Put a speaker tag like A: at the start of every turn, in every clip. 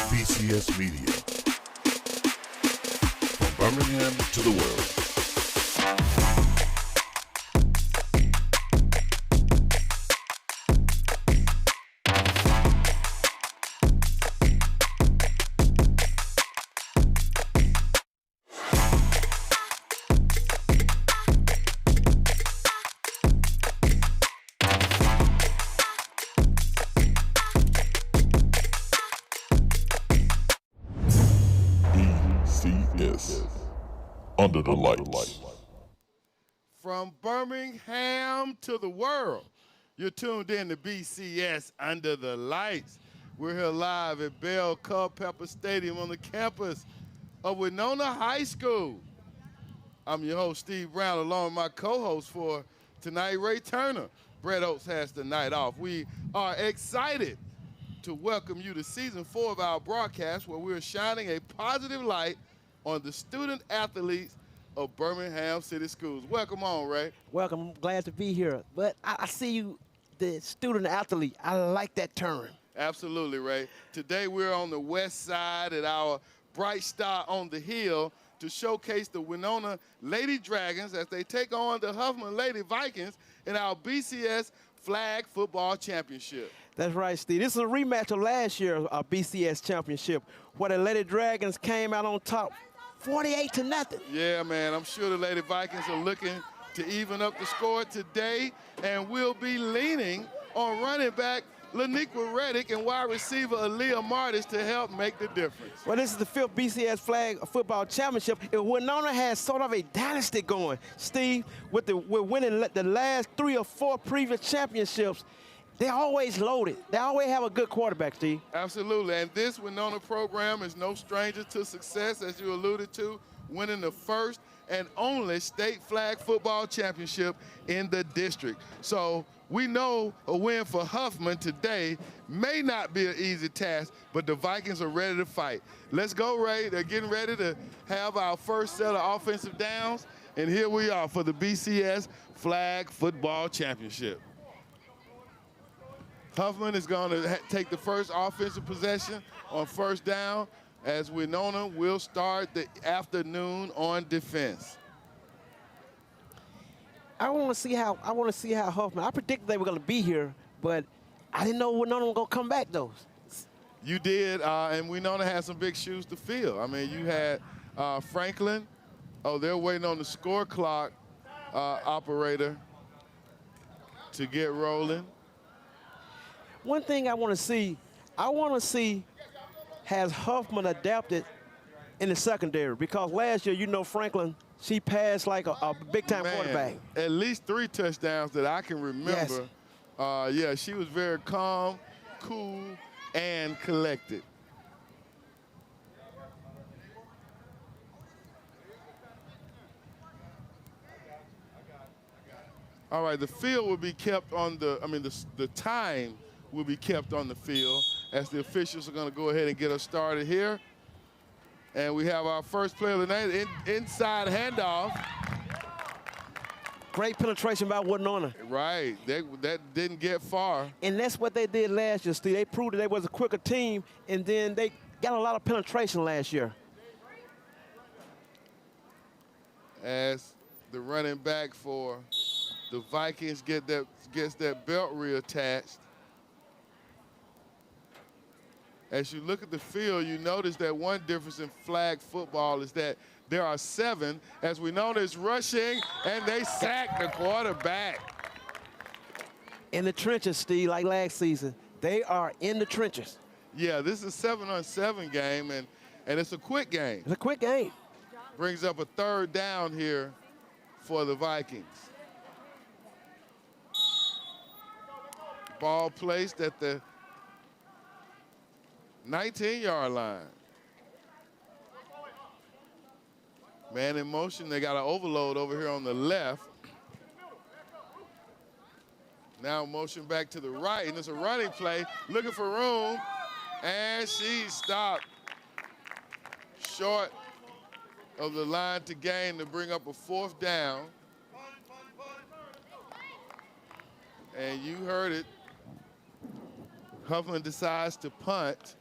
A: BCS Media. From Birmingham to the world. BCS. Under the lights.
B: From Birmingham to the world, you're tuned in to BCS Under the Lights. We're here live at Bell Culpeper Stadium on the campus of Winona High School. I'm your host, Steve Brown, along with my co-host for tonight, Ray Turner. Brett Oates has the night off. We are excited to welcome you to Season 4 of our broadcast, where we're shining a positive light on the student athletes of Birmingham City Schools. Welcome on, Ray.
C: Welcome. I'm glad to be here. But I see you, the student athlete. I like that term.
B: Absolutely, Ray. Today we're on the west side at our Bright Star on the Hill to showcase the Winona Lady Dragons as they take on the Huffman Lady Vikings in our BCS Flag Football Championship.
C: That's right, Steve. This is a rematch of last year's BCS championship, where the Lady Dragons came out on top 48-0.
B: Yeah, man, I'm sure the Lady Vikings are looking to even up the score today, and we'll be leaning on running back Laniqua Reddick and wide receiver Aaliyah Martis to help make the difference.
C: Well, this is the 5th BCS Flag Football Championship, and Winona has sort of a dynasty going, Steve, with winning the last 3 or 4 previous championships. They're always loaded. They always have a good quarterback, Steve.
B: Absolutely, and this Winona program is no stranger to success, as you alluded to, winning the first and only state flag football championship in the district. So we know a win for Huffman today may not be an easy task, but the Vikings are ready to fight. Let's go, Ray. They're getting ready to have our first set of offensive downs, and here we are for the BCS Flag Football Championship. Huffman is going to take the first offensive possession on first down, as Winona will start the afternoon on defense.
C: I want to see how Huffman. I predicted they were going to be here, but I didn't know Winona was going to come back though.
B: You did, and Winona had some big shoes to fill. I mean, you had Franklin. Oh, they're waiting on the score clock operator to get rolling.
C: One thing I want to see, has Huffman adapted in the secondary? Because last year, you know, Franklin, she passed like a big-time quarterback.
B: At least 3 touchdowns that I can remember.
C: Yes.
B: Yeah, she was very calm, cool, and collected. All right, the field will be kept on the time will be kept on the field as the officials are going to go ahead and get us started here. And we have our first play of the night, inside handoff.
C: Great penetration by Winona.
B: Right, that didn't get far.
C: And that's what they did last year, Steve. They proved that they was a quicker team, and then they got a lot of penetration last year.
B: As the running back for the Vikings gets that belt reattached. As you look at the field, you notice that one difference in flag football is that there are 7, as Winona is rushing, and they sack the quarterback.
C: In the trenches, Steve, like last season. They are in the trenches.
B: Yeah, this is a 7-on-7 game, and it's a quick game.
C: It's a quick game.
B: Brings up a 3rd down here for the Vikings. Ball placed at the 19-yard line. Man in motion. They got an overload over here on the left. Now motion back to the right, and it's a running play. Looking for room, and she stopped short of the line to gain to bring up a 4th down. And you heard it. Huffman decides to punt.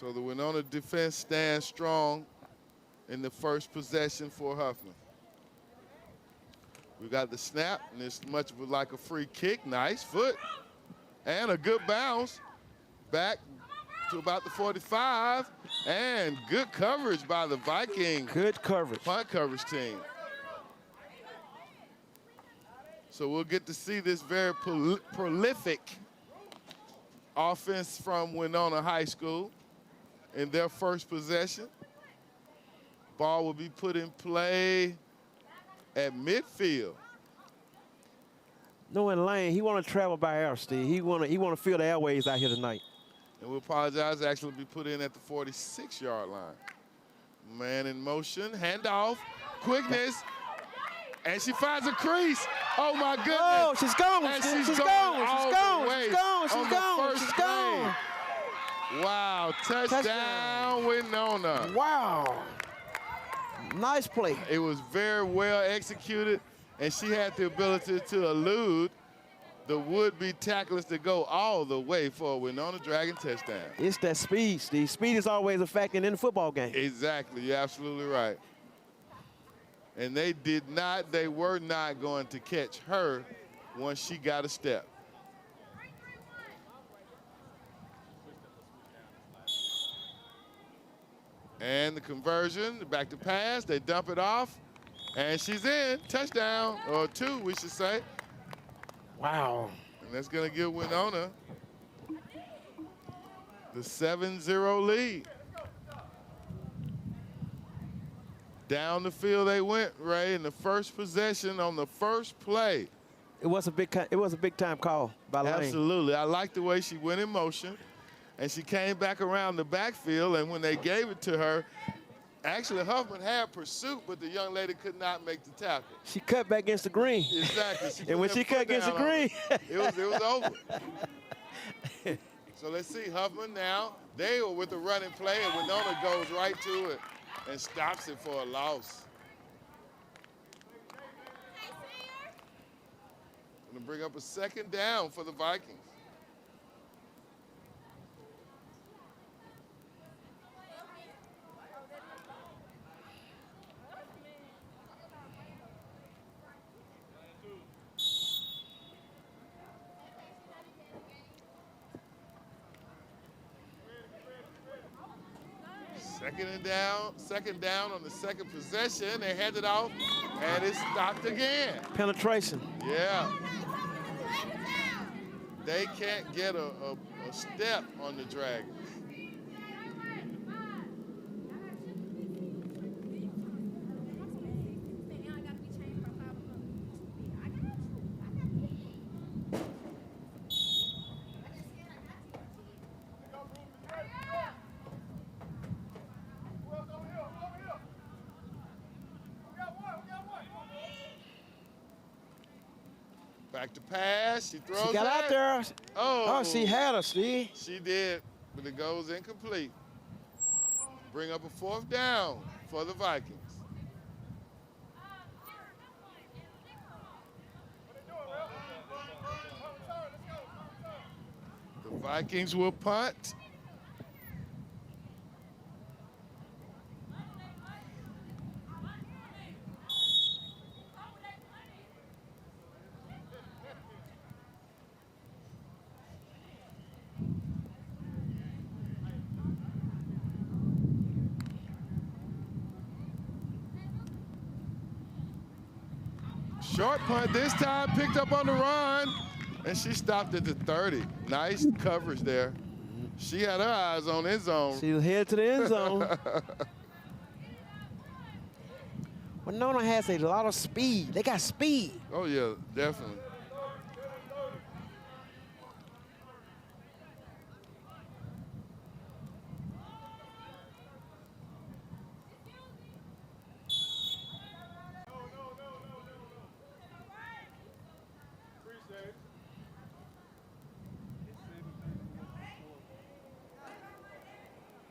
B: So the Winona defense stands strong in the first possession for Huffman. We got the snap, and it's much like a free kick. Nice foot. And a good bounce. Back to about the 45. And good coverage by the Viking
C: Good coverage.
B: punt coverage team. So we'll get to see this very prolific offense from Winona High School in their first possession. Ball will be put in play at midfield.
C: Knowing Lane, he want to travel by air, Steve. He want to feel the airways out here tonight.
B: And we apologize, actually be put in at the 46-yard line. Man in motion, handoff, quickness, and she finds a crease. Oh my goodness.
C: Oh, she's gone.
B: And
C: She's
B: gone
C: gone.
B: all
C: She's
B: the
C: gone.
B: way
C: She's gone. She's
B: on the
C: gone.
B: first
C: She's
B: play.
C: gone.
B: Wow, touchdown Winona.
C: Wow. Nice play.
B: It was very well executed, and she had the ability to elude the would-be tacklers to go all the way for a Winona Dragon touchdown.
C: It's that speed, Steve. Speed is always a factor in the football game.
B: Exactly, you're absolutely right. And they were not going to catch her once she got a step. And the conversion, back to pass, they dump it off, and she's in, touchdown, or two, we should say.
C: Wow.
B: And that's gonna give Winona the 7-0 lead. Down the field they went, Ray, in the first possession on the first play.
C: It was a big time call by Lane.
B: Absolutely, I like the way she went in motion, and she came back around the backfield, and when they gave it to her, actually Huffman had pursuit, but the young lady could not make the tackle.
C: She cut back against the green.
B: Exactly.
C: And when
B: put
C: she
B: that
C: cut
B: foot
C: against the
B: down on
C: green.
B: it was over. So let's see, Huffman now, they were with the running play, and Winona goes right to it and stops it for a loss. Gonna bring up a second down for the Vikings. Second down on the second possession. They hand it off, and it's stopped again.
C: Penetration.
B: Yeah. They can't get a step on the Dragons. Back to pass. She throws
C: She got
B: it.
C: out there.
B: Oh,
C: she had her, Steve.
B: She did, but it goes incomplete. Bring up a fourth down for the Vikings. The Vikings will punt. Short punt this time, picked up on the run, and she stopped at the 30. Nice coverage there. She had her eyes on end zone.
C: She was headed to the end zone. Winona has a lot of speed. They got speed.
B: Oh, yeah, definitely.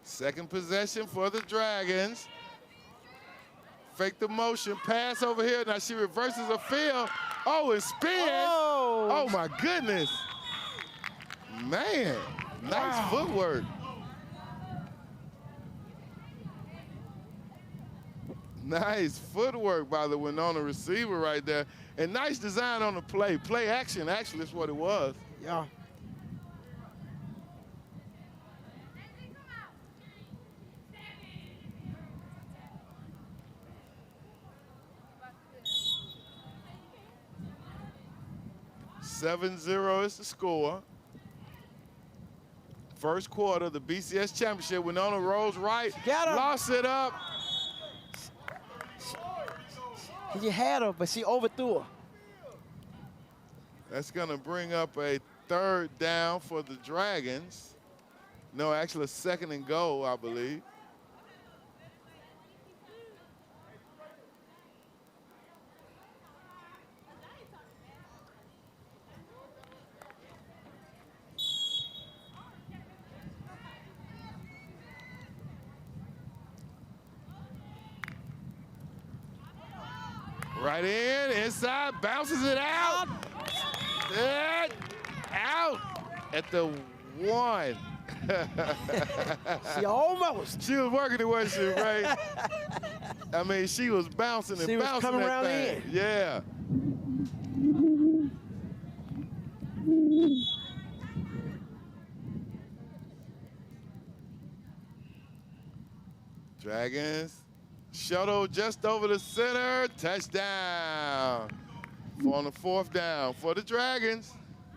B: Second possession for the Dragons. Fake the motion, pass over here. Now she reverses her field. Oh, and spin. Oh my goodness. Man, nice footwork. Nice footwork by the Winona receiver right there. And nice design on the play. Play action, actually, is what it was.
C: Yeah.
B: (7-0) is the score. First quarter, the BCS championship. Winona rolls right,
C: Got her.
B: lost it up.
C: She had her, but she overthrew her.
B: That's gonna bring up a 3rd down for the Dragons. No, actually a 2nd and goal, I believe. Right inside, bounces it out. Out at the 1.
C: She almost.
B: She was working it, wasn't she, Ray? I mean, she was bouncing and
C: She was
B: bouncing
C: coming
B: that
C: around
B: thing.
C: in.
B: Yeah. Dragons. Shuttle just over the center. Touchdown. On the 4th down for the Dragons.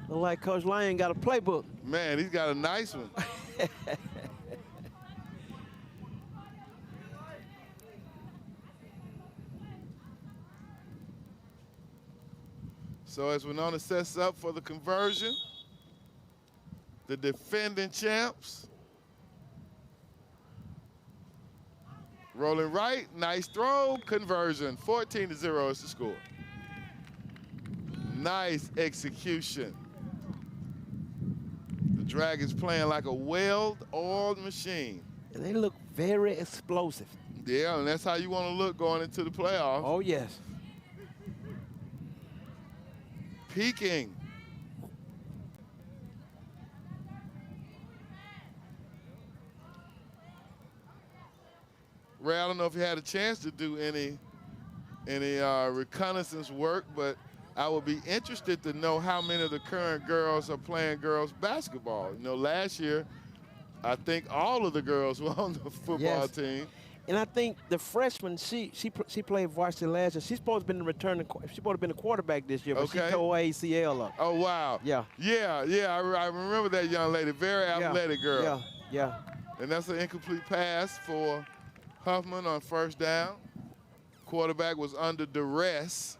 C: Look like Coach Lyon got a playbook.
B: Man, he's got a nice one. So as Winona sets up for the conversion, the defending champs. Rolling right, nice throw, conversion. 14-0 is the score. Nice execution. The Dragons playing like a well-oiled machine.
C: And they look very explosive.
B: Yeah, and that's how you want to look going into the playoffs.
C: Oh, yes.
B: Peaking. Ray, I don't know if you had a chance to do any reconnaissance work, but I would be interested to know how many of the current girls are playing girls basketball. You know, last year, I think all of the girls were on the football team.
C: And I think the freshman, she played varsity last year. She's supposed to be she's supposed to be the quarterback this year, but she tore ACL up.
B: Oh, wow.
C: Yeah.
B: Yeah, I remember that young lady. Very athletic girl.
C: Yeah.
B: And that's an incomplete pass for Huffman on 1st down. Quarterback was under duress.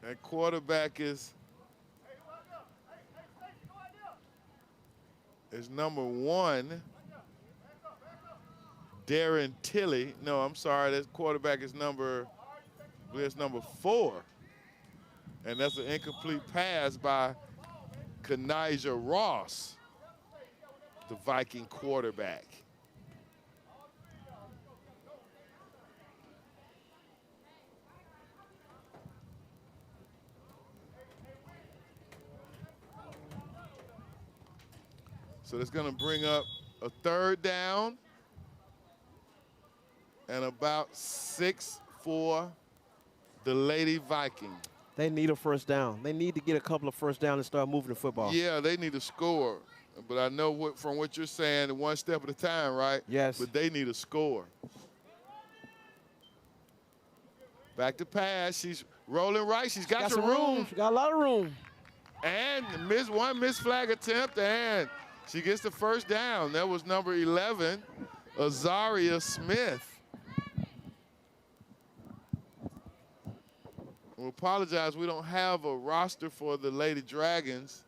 B: That quarterback is number 1, Darren Tilley. No, I'm sorry, that quarterback is number 4. And that's an incomplete pass by Kanijah Ross, the Viking quarterback. So that's going to bring up a 3rd down and about 6 for the Lady Viking.
C: They need a 1st down. They need to get a couple of 1st down and start moving the football.
B: Yeah, they need to score. But I know from what you're saying, 1 step at a time, right?
C: Yes.
B: But they need a score. Back to pass. She's rolling right. She's got some room.
C: She got a lot of room.
B: And one missed flag attempt, and she gets the 1st down. That was number 11, Azaria Smith. We apologize, we don't have a roster for the Lady Dragons.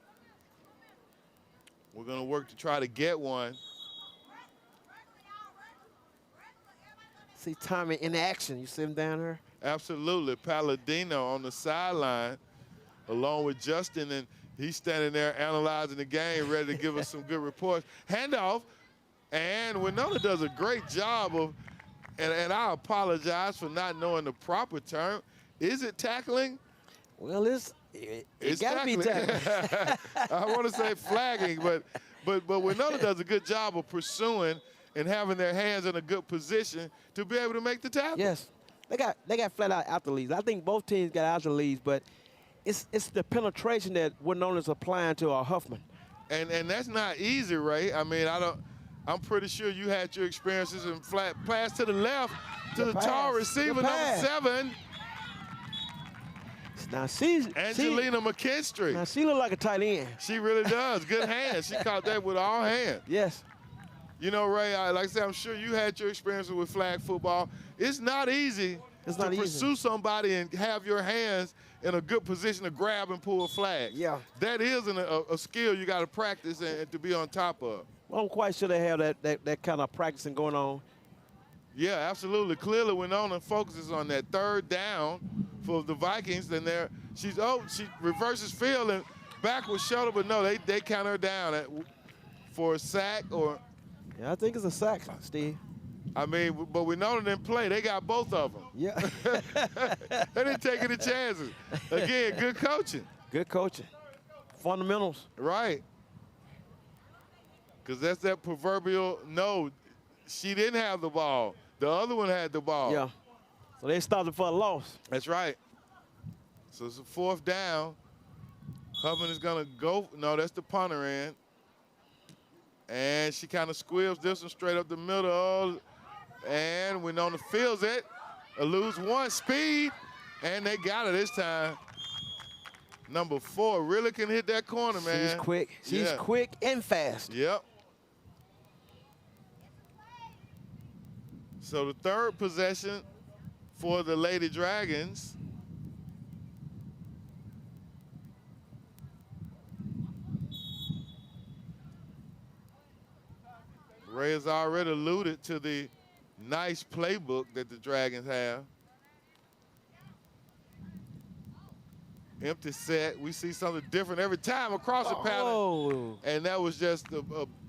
B: We're gonna work to try to get one.
C: See Tommy in action. You see him down there?
B: Absolutely, Palladino on the sideline, along with Justin, and he's standing there analyzing the game, ready to give us some good reports. Handoff, and Winona does a great job of And I apologize for not knowing the proper term. Is it tackling?
C: Well, it's got to be
B: tackling.
C: tackling.
B: I want to say flagging, but Winona does a good job of pursuing and having their hands in a good position to be able to make the tackle.
C: Yes, they got flat out athletes. I think both teams got athletes, but it's the penetration that Winona's applying to our Huffman.
B: And that's not easy, Ray. I mean, I'm pretty sure you had your experiences in flat pass to the left to the tall receiver, number 7.
C: Now
B: Angelina McKinstry.
C: Now she look like a tight end.
B: She really does. Good hands. She caught that with all hands.
C: Yes.
B: You know, Ray, like I said, I'm sure you had your experiences with flag football. It's not easy to pursue somebody and have your hands in a good position to grab and pull a flag.
C: Yeah.
B: That is a skill you got to practice and to be on top of.
C: Well, I'm quite sure they have that kind of practicing going on.
B: Yeah, absolutely. Clearly, Winona focuses on that third down for the Vikings. And she reverses field and backwards shoulder, but no, they count her down for a sack or.
C: Yeah, I think it's a sack, Steve.
B: I mean, but Winona didn't play. They got both of them.
C: Yeah.
B: They didn't take any chances. Again, good coaching.
C: Good coaching. Fundamentals.
B: Right. Because that's that proverbial, no, she didn't have the ball. The other one had the ball.
C: Yeah. So they started for a loss.
B: That's right. So it's a 4th down. Huffman is going to go. No, that's the punter end. And she kind of squibs this one straight up the middle. And Winona feels it. Lose 1 speed. And they got it this time. Number 4 really can hit that corner, man.
C: She's quick. She's quick and fast.
B: Yep. So the 3rd possession for the Lady Dragons. Ray has already alluded to the nice playbook that the Dragons have. Empty set. We see something different every time across the pattern. And that was just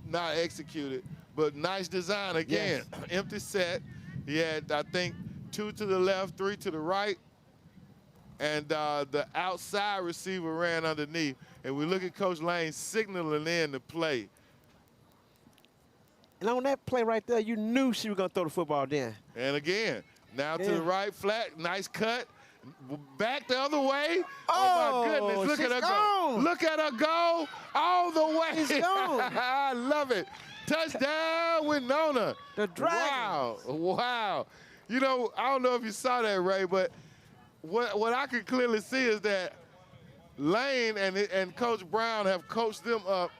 B: not executed, but nice design again. Yes. Empty set. He had, I think, 2 to the left, 3 to the right. And the outside receiver ran underneath. And we look at Coach Lane signaling in the play.
C: And on that play right there, you knew she was going to throw the football then.
B: And again, now to the right, flat, nice cut. Back the other way. Oh, my goodness. Look at her go. Look at her go all the way.
C: She's gone.
B: I love it. Touchdown, Winona.
C: The Dragons.
B: Wow. Wow. You know, I don't know if you saw that, Ray, but what I can clearly see is that Lane and Coach Brown have coached them up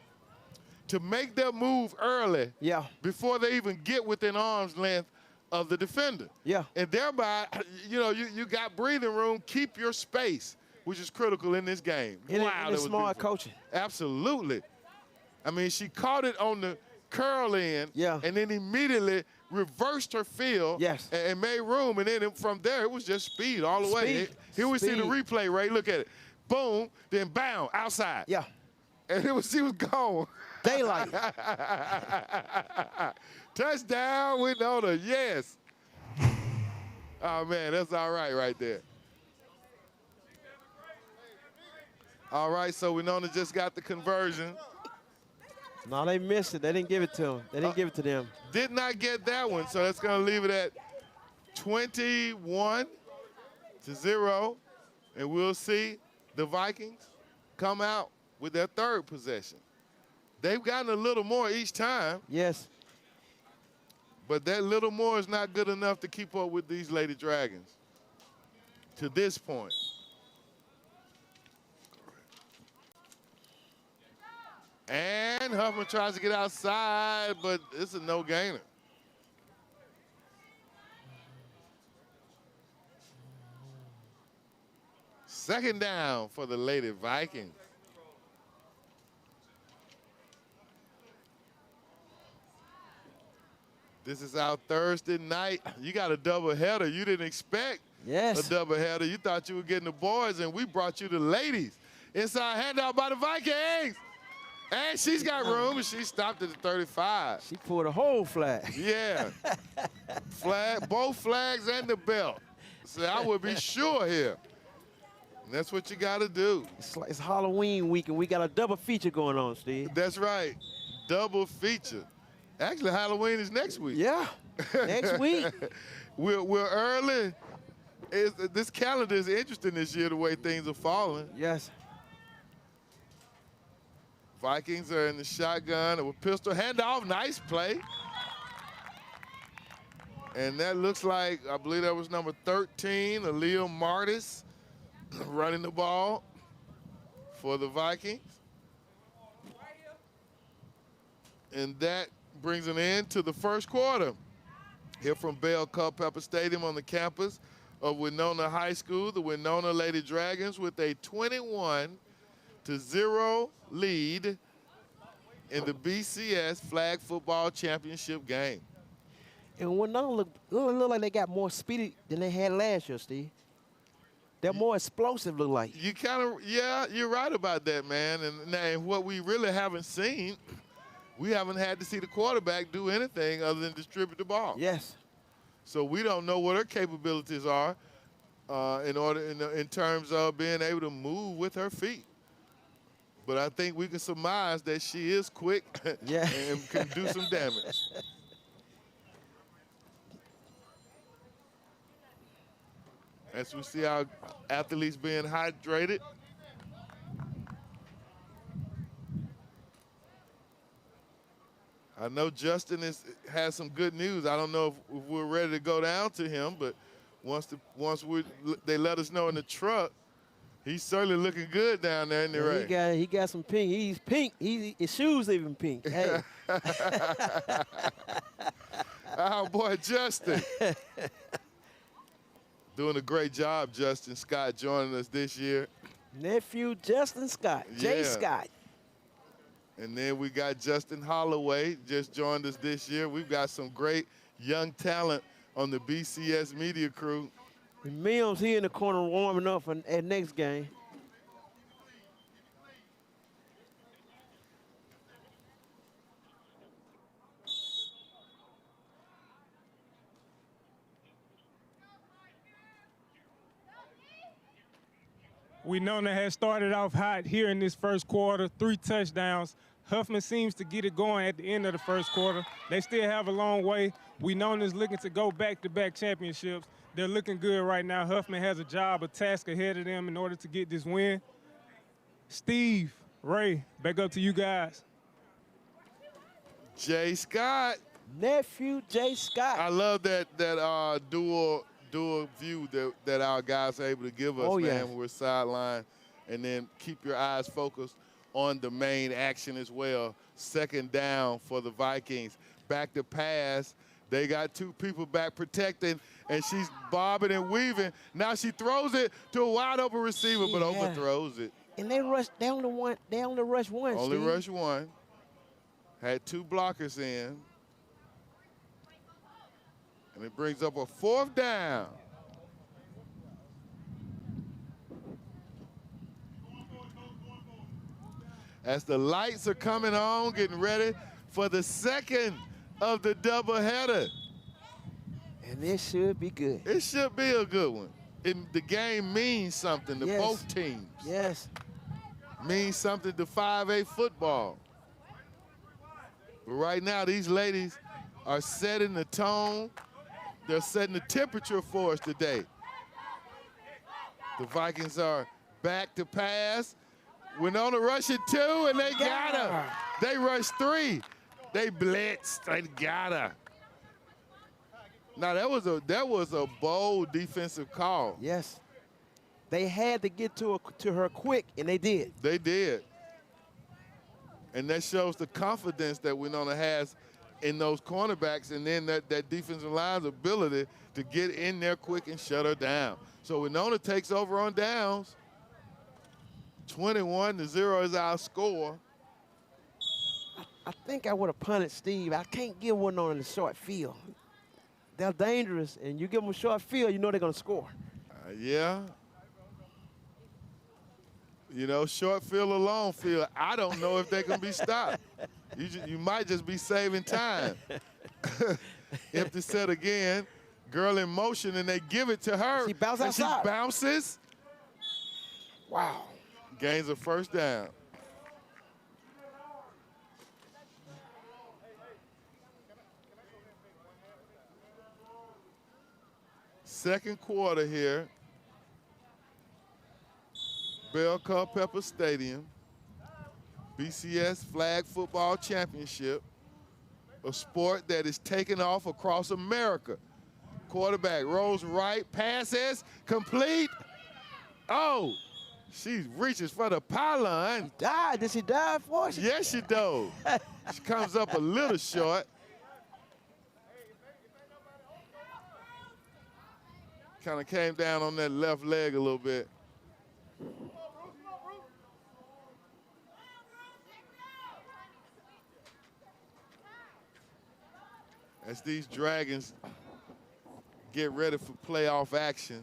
B: to make their move early before they even get within arm's length of the defender.
C: Yeah.
B: And thereby, you know, you got breathing room, keep your space, which is critical in this game.
C: Wow, that was smart coaching.
B: Absolutely. I mean, she caught it on the curl in and then immediately reversed her field and made room. And then from there, it was just speed all the way. Here we see the replay, Ray. Look at it. Boom, then bound, outside.
C: Yeah.
B: And she was gone.
C: Daylight.
B: Touchdown, Winona, yes. Oh, man, that's all right there. All right, so Winona just got the conversion.
C: No, they missed it. They didn't give it to them. They didn't give it to them.
B: Did not get that one, so that's going to leave it at 21-0. And we'll see the Vikings come out with their 3rd possession. They've gotten a little more each time.
C: Yes.
B: But that little more is not good enough to keep up with these Lady Dragons to this point. And Huffman tries to get outside, but it's a no-gainer. Second down for the Lady Vikings. This is our Thursday night. You got a doubleheader. You didn't expect a doubleheader. You thought you were getting the boys, and we brought you the ladies. Inside handout by the Vikings. And she's got room, and she stopped at the 35.
C: She pulled a whole flag.
B: Yeah. both flags and the belt. So I would be sure here. And that's what you got to do.
C: It's Halloween week, and we got a double feature going on, Steve.
B: That's right. Double feature. Actually, Halloween is next week.
C: Yeah, next week.
B: We're early. This calendar is interesting this year, the way things are falling.
C: Yes.
B: Vikings are in the shotgun with pistol handoff. Nice play. And that looks like, I believe that was number 13, Aaliyah Martis, running the ball for the Vikings. And that brings an end to the first quarter. Here from Bell Culpeper Stadium on the campus of Winona High School, the Winona Lady Dragons with a 21-0 lead in the BCS Flag Football Championship game.
C: And Winona look like they got more speedy than they had last year, Steve. They're more explosive, look like.
B: You kind of, yeah, you're right about that, man. And what we really haven't seen, we haven't had to see the quarterback do anything other than distribute the ball.
C: Yes.
B: So we don't know what her capabilities are in terms of being able to move with her feet. But I think we can surmise that she is quick
C: Yeah.
B: and can do some damage. As we see our athletes being hydrated. I know Justin has some good news. I don't know if we're ready to go down to him, but once they let us know in the truck, he's certainly looking good down there in the rain.
C: He got some pink. He's pink. His shoes even pink. Hey.
B: Our boy Justin. Doing a great job, Justin Scott, joining us this year.
C: Nephew Justin Scott, Jay Scott.
B: And then we got Justin Holloway, just joined us this year. We've got some great young talent on the BCS media crew.
C: And Mills here in the corner warming up for at next game.
D: Winona has started off hot here in this first quarter, 3 touchdowns. Huffman seems to get it going at the end of the first quarter. They still have a long way. Winona's looking to go back-to-back championships. They're looking good right now. Huffman has a task ahead of them in order to get this win. Steve, Ray, back up to you guys.
B: Jay Scott.
C: Nephew Jay Scott.
B: I love that dual view that our guys are able to give us, man, when we're sidelined. And then keep your eyes focused on the main action as well. Second down for the Vikings. Back to pass. They got 2 people back protecting, and she's bobbing and weaving. Now she throws it to a wide open receiver, but overthrows it.
C: And they rush down to one. They only rush one.
B: Only
C: Steve.
B: rush one. Had 2 blockers in. And it brings up a 4th down. As the lights are coming on, getting ready for the second of the doubleheader.
C: And this should be good.
B: It should be a good one. The game means something to both teams.
C: Yes.
B: Means something to 5A football. But right now, these ladies are setting the tone. They're setting the temperature for us today. The Vikings are back to pass. Winona rushing 2, and they got her. They rushed 3. They blitzed. They got her. Now, that was a bold defensive call.
C: Yes. They had to get to her quick, and they did.
B: They did. And that shows the confidence that Winona has in those cornerbacks, and then that defensive line's ability to get in there quick and shut her down. So Winona takes over on downs. 21-0 is our score.
C: I think I would have punted Steve. I can't give Winona in the short field. They're dangerous, and you give them a short field, you know they're going to score.
B: Yeah. You know, short field or long field, I don't know if they can be stopped. You might just be saving time. Empty set again. Girl in motion, and they give it to her.
C: She bounces
B: and she
C: outside.
B: bounces.
C: Wow.
B: Gains a first down. Second quarter here. Bell Culpeper Stadium. BCS Flag Football Championship. A sport that is taking off across America. Quarterback rolls right, passes, complete. Oh, she reaches for the pylon.
C: Died. Did she die for it?
B: Yes, she does. She comes up a little short. Kind of came down on that left leg a little bit. As these Dragons get ready for playoff action.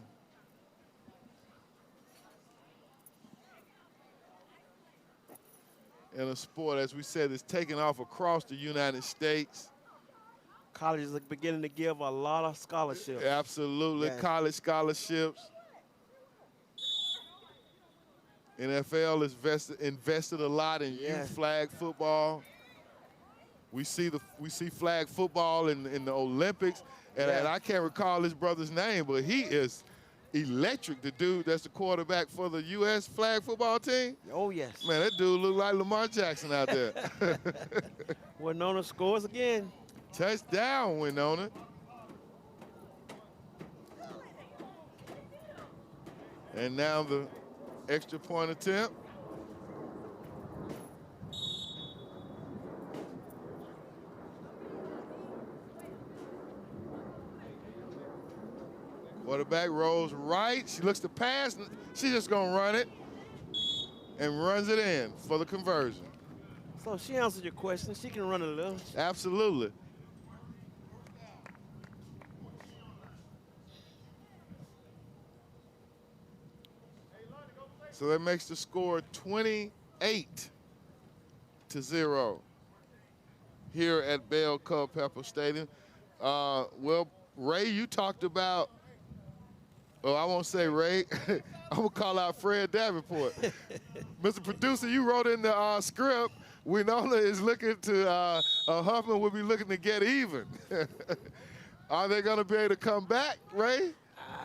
B: In a sport, as we said, is taking off across the United States.
C: Colleges are beginning to give a lot of scholarships.
B: Absolutely,
C: Yes.
B: college scholarships. NFL is invested a lot in
C: Yes.
B: youth flag football. We see flag football in the Olympics, and,
C: Yeah.
B: and I can't recall his brother's name, but he is electric. The dude that's the quarterback for the U.S. flag football team.
C: Oh, yes.
B: Man, that dude look like Lamar Jackson out there.
C: Winona scores again.
B: Touchdown, Winona. And now the extra point attempt. Quarterback rolls right. She looks to pass. She's just going to run it and runs it in for the conversion.
C: So she answered your question. She can run a little.
B: Absolutely. So that makes the score 28-0 here at Bell Culpeper Stadium. Well, Ray, you talked about, oh, I won't say Ray. I'm going to call out Fred Davenport. Mr. Producer, you wrote in the script, Winona is looking to, Huffman will be looking to get even. Are they going to be able to come back, Ray?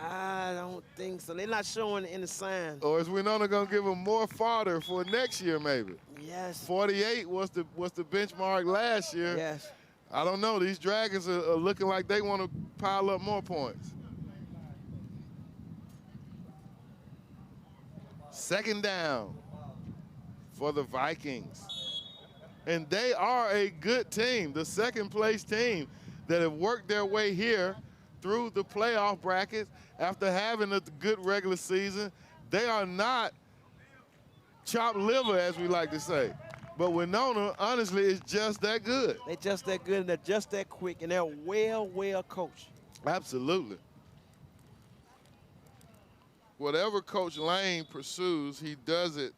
C: I don't think so. They're not showing any sign.
B: Or is Winona going to give them more fodder for next year, maybe?
C: Yes.
B: 48 was the benchmark last year.
C: Yes.
B: I don't know. These Dragons are looking like they want to pile up more points. Second down for the Vikings. And they are a good team, the second place team that have worked their way here through the playoff brackets after having a good regular season. They are not chopped liver, as we like to say. But Winona, honestly, is just that good.
C: They're just that good, and they're just that quick, and they're well coached.
B: Absolutely. Whatever Coach Lane pursues, he does it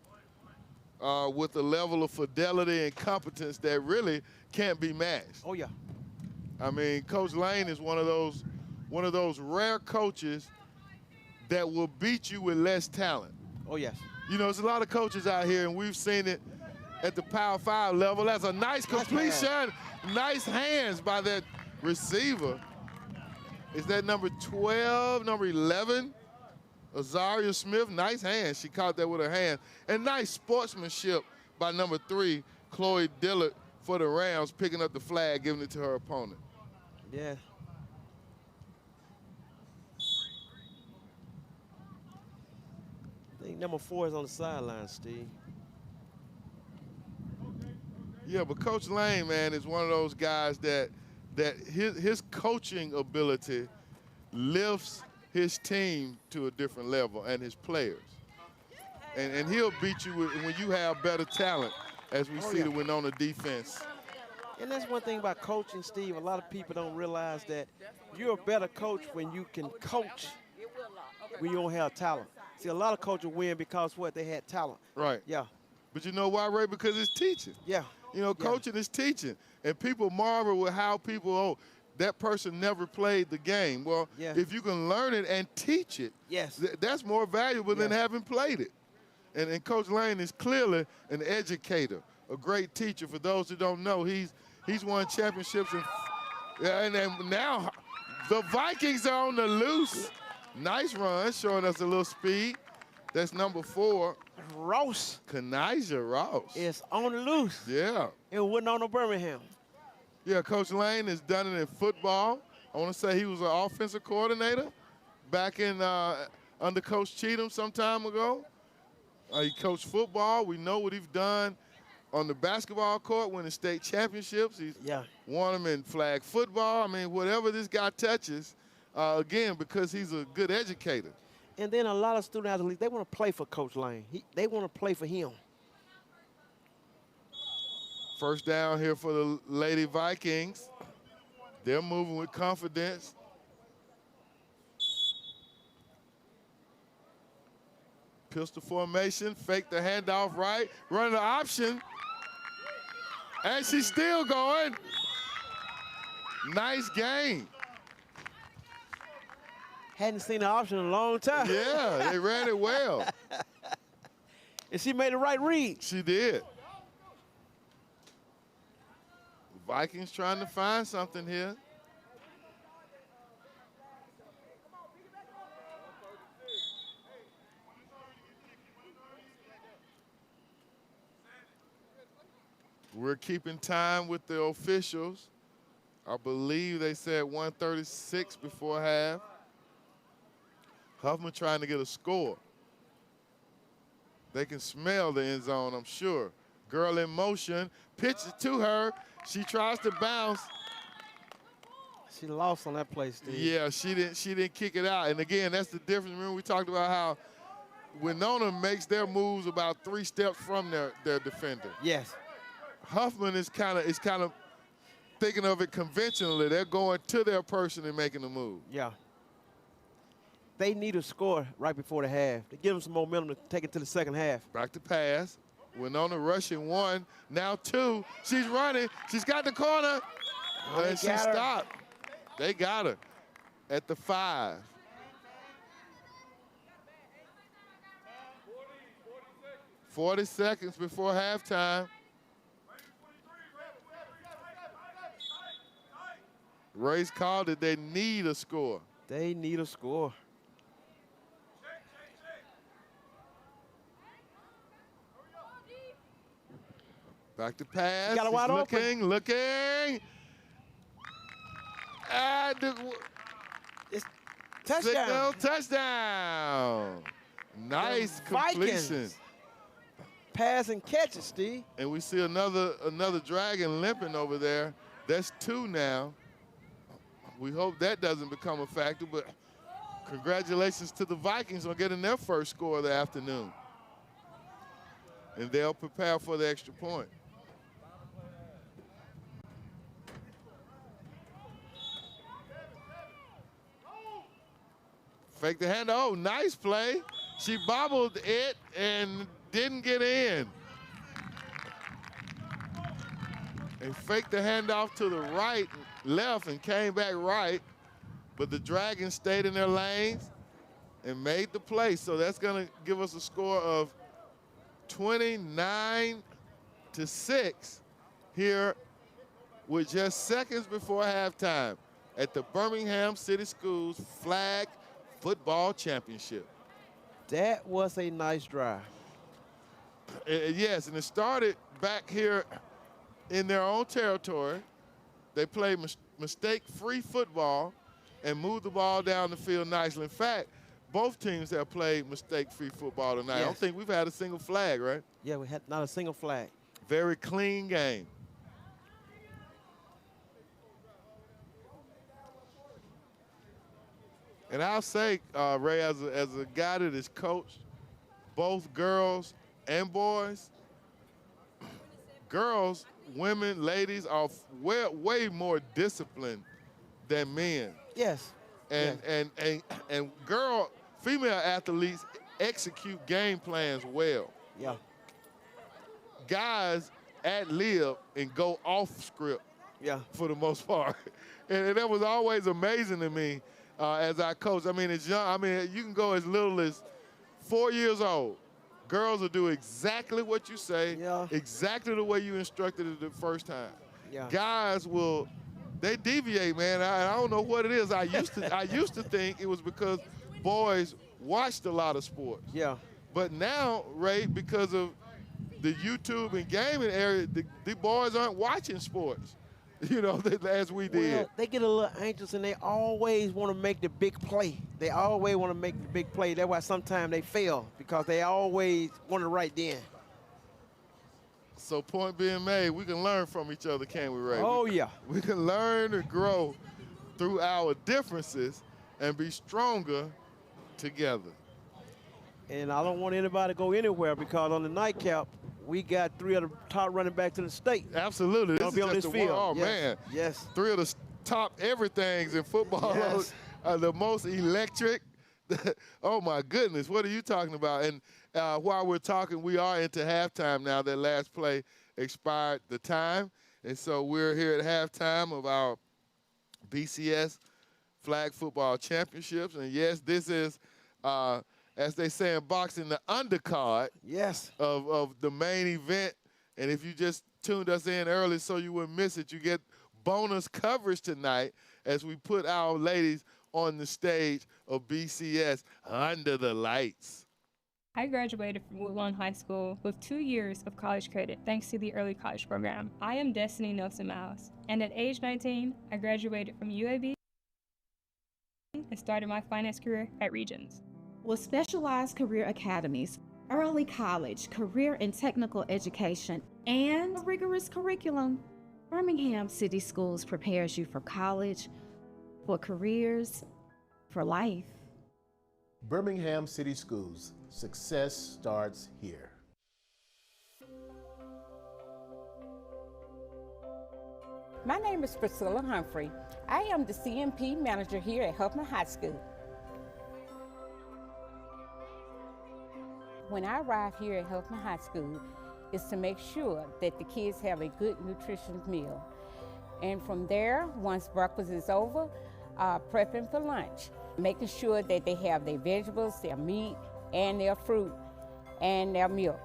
B: with a level of fidelity and competence that really can't be matched.
C: Oh, yeah.
B: I mean, Coach Lane is one of those rare coaches that will beat you with less talent.
C: Oh, yes.
B: You know, there's a lot of coaches out here, and we've seen it at the Power 5 level. That's a nice completion. Nice hands by that receiver. Is that number 12, number 11? Azaria Smith, nice hands. She caught that with her hand. And nice sportsmanship by number 3, Chloe Dillard, for the Rams, picking up the flag, giving it to her opponent.
C: Yeah. I think number 4 is on the sideline, Steve.
B: Yeah, but Coach Lane, man, is one of those guys that his coaching ability lifts his team to a different level and his players. And he'll beat you when you have better talent, as we see the Winona defense.
C: And that's one thing about coaching, Steve. A lot of people don't realize that you're a better coach when you can coach when you don't have talent. See, a lot of coaches win because what? They had talent.
B: Right.
C: Yeah.
B: But you know why, Ray? Because it's teaching.
C: Yeah.
B: You know, coaching is teaching. And people marvel with how people, that person never played the game. Well,
C: Yeah.
B: if you can learn it and teach it,
C: Yes.
B: that's more valuable than
C: Yeah.
B: having played it. And Coach Lane is clearly an educator, a great teacher. For those who don't know, he's won championships. And now the Vikings are on the loose. Nice run, showing us a little speed. That's number 4.
C: Ross
B: Kanijah Ross.
C: is on the loose.
B: Yeah.
C: It wasn't on the Birmingham.
B: Yeah, Coach Lane has done it in football. I want to say he was an offensive coordinator back in under Coach Cheatham some time ago. He coached football. We know what he's done on the basketball court, winning state championships. He's won them in flag football. I mean, whatever this guy touches, again, because he's a good educator.
C: And then a lot of student athletes, they want to play for Coach Lane. They want to play for him.
B: First down here for the Lady Vikings. They're moving with confidence. Pistol formation, fake the handoff right, run the option. And she's still going. Nice game.
C: Hadn't seen the option in a long time.
B: Yeah, they ran it well.
C: And she made the right read.
B: She did. The Vikings trying to find something here. We're keeping time with the officials. I believe they said 1:36 before half. Huffman trying to get a score. They can smell the end zone, I'm sure. Girl in motion, pitch it to her. She tries to bounce.
C: She lost on that play, Steve.
B: Yeah, she didn't kick it out. And again, that's the difference. Remember we talked about how Winona makes their moves about 3 steps from their defender.
C: Yes.
B: Huffman is kind of thinking of it conventionally. They're going to their person and making the move.
C: Yeah. They need a score right before the half to give them some momentum to take it to the second half.
B: Back to pass. Winona rushing 1, now 2. She's running. She's got the corner. And she stopped. They got her at the 5. 40 seconds before halftime. Ray's called it. They need a score.
C: They need a score.
B: Back to pass.
C: Got it wide open.
B: Looking. And
C: it's touchdown.
B: Touchdown. Nice completion.
C: Pass and catch it, Steve.
B: And we see another Dragon limping over there. That's 2 now. We hope that doesn't become a factor, but congratulations to the Vikings on getting their first score of the afternoon. And they'll prepare for the extra point. Fake the hand. Oh, nice play. She bobbled it and didn't get in. And faked the handoff to the right, left, and came back right. But the Dragons stayed in their lanes and made the play. So that's going to give us a score of 29-6 here with just seconds before halftime at the Birmingham City Schools Flag Football Championship.
C: That was a nice drive.
B: Yes, and it started back here in their own territory. They played mistake-free football and moved the ball down the field nicely. In fact, both teams have played mistake-free football tonight.
C: Yes.
B: I don't think we've had a single flag, right?
C: Yeah, we had not a single flag.
B: Very clean game. And I'll say, Ray, as a guy that has coached both girls and boys, girls, women, ladies are way more disciplined than men.
C: Yes.
B: And female athletes execute game plans well.
C: Yeah.
B: Guys ad lib and go off script
C: Yeah.
B: for the most part. And that was always amazing to me as I coach. I mean, it's young. I mean, you can go as little as 4 years old. Girls will do exactly what you say, exactly the way you instructed it the first time.
C: Yeah.
B: Guys they deviate, man. I don't know what it is. I used to think it was because boys watched a lot of sports.
C: Yeah.
B: But now, Ray, because of the YouTube and gaming area, the boys aren't watching sports, as we did.
C: Well, they get a little anxious and they always want to make the big play. They always want to make the big play. That's why sometimes they fail, because they always want to right then.
B: So point being made, we can learn from each other, can't we, Ray?
C: Oh, yeah.
B: We can learn and grow through our differences and be stronger together.
C: And I don't want anybody to go anywhere, because on the nightcap, we got 3 of the top running backs in the state.
B: Absolutely.
C: They'll be on this field.
B: Oh,
C: yes.
B: man.
C: Yes.
B: 3 of the top everythings in football.
C: Yes.
B: The most electric. Oh, my goodness. What are you talking about? And while we're talking, we are into halftime now. That last play expired the time. And so we're here at halftime of our BCS Flag Football Championships. And, yes, this is as they say in boxing, the undercard of the main event. And if you just tuned us in early so you wouldn't miss it, you get bonus coverage tonight as we put our ladies on the stage of BCS Under the Lights.
E: I graduated from Woodlawn High School with 2 years of college credit thanks to the early college program. I am Destiny Nelson Miles, and at age 19, I graduated from UAB and started my finance career at Regions.
F: With specialized career academies, early college, career and technical education, and a rigorous curriculum, Birmingham City Schools prepares you for college, for careers, for life.
G: Birmingham City Schools, success starts here.
H: My name is Priscilla Humphrey. I am the CMP manager here at Huffman High School. When I arrive here at Huffman High School, is to make sure that the kids have a good nutritious meal. And from there, once breakfast is over, prepping for lunch, making sure that they have their vegetables, their meat, and their fruit, and their milk.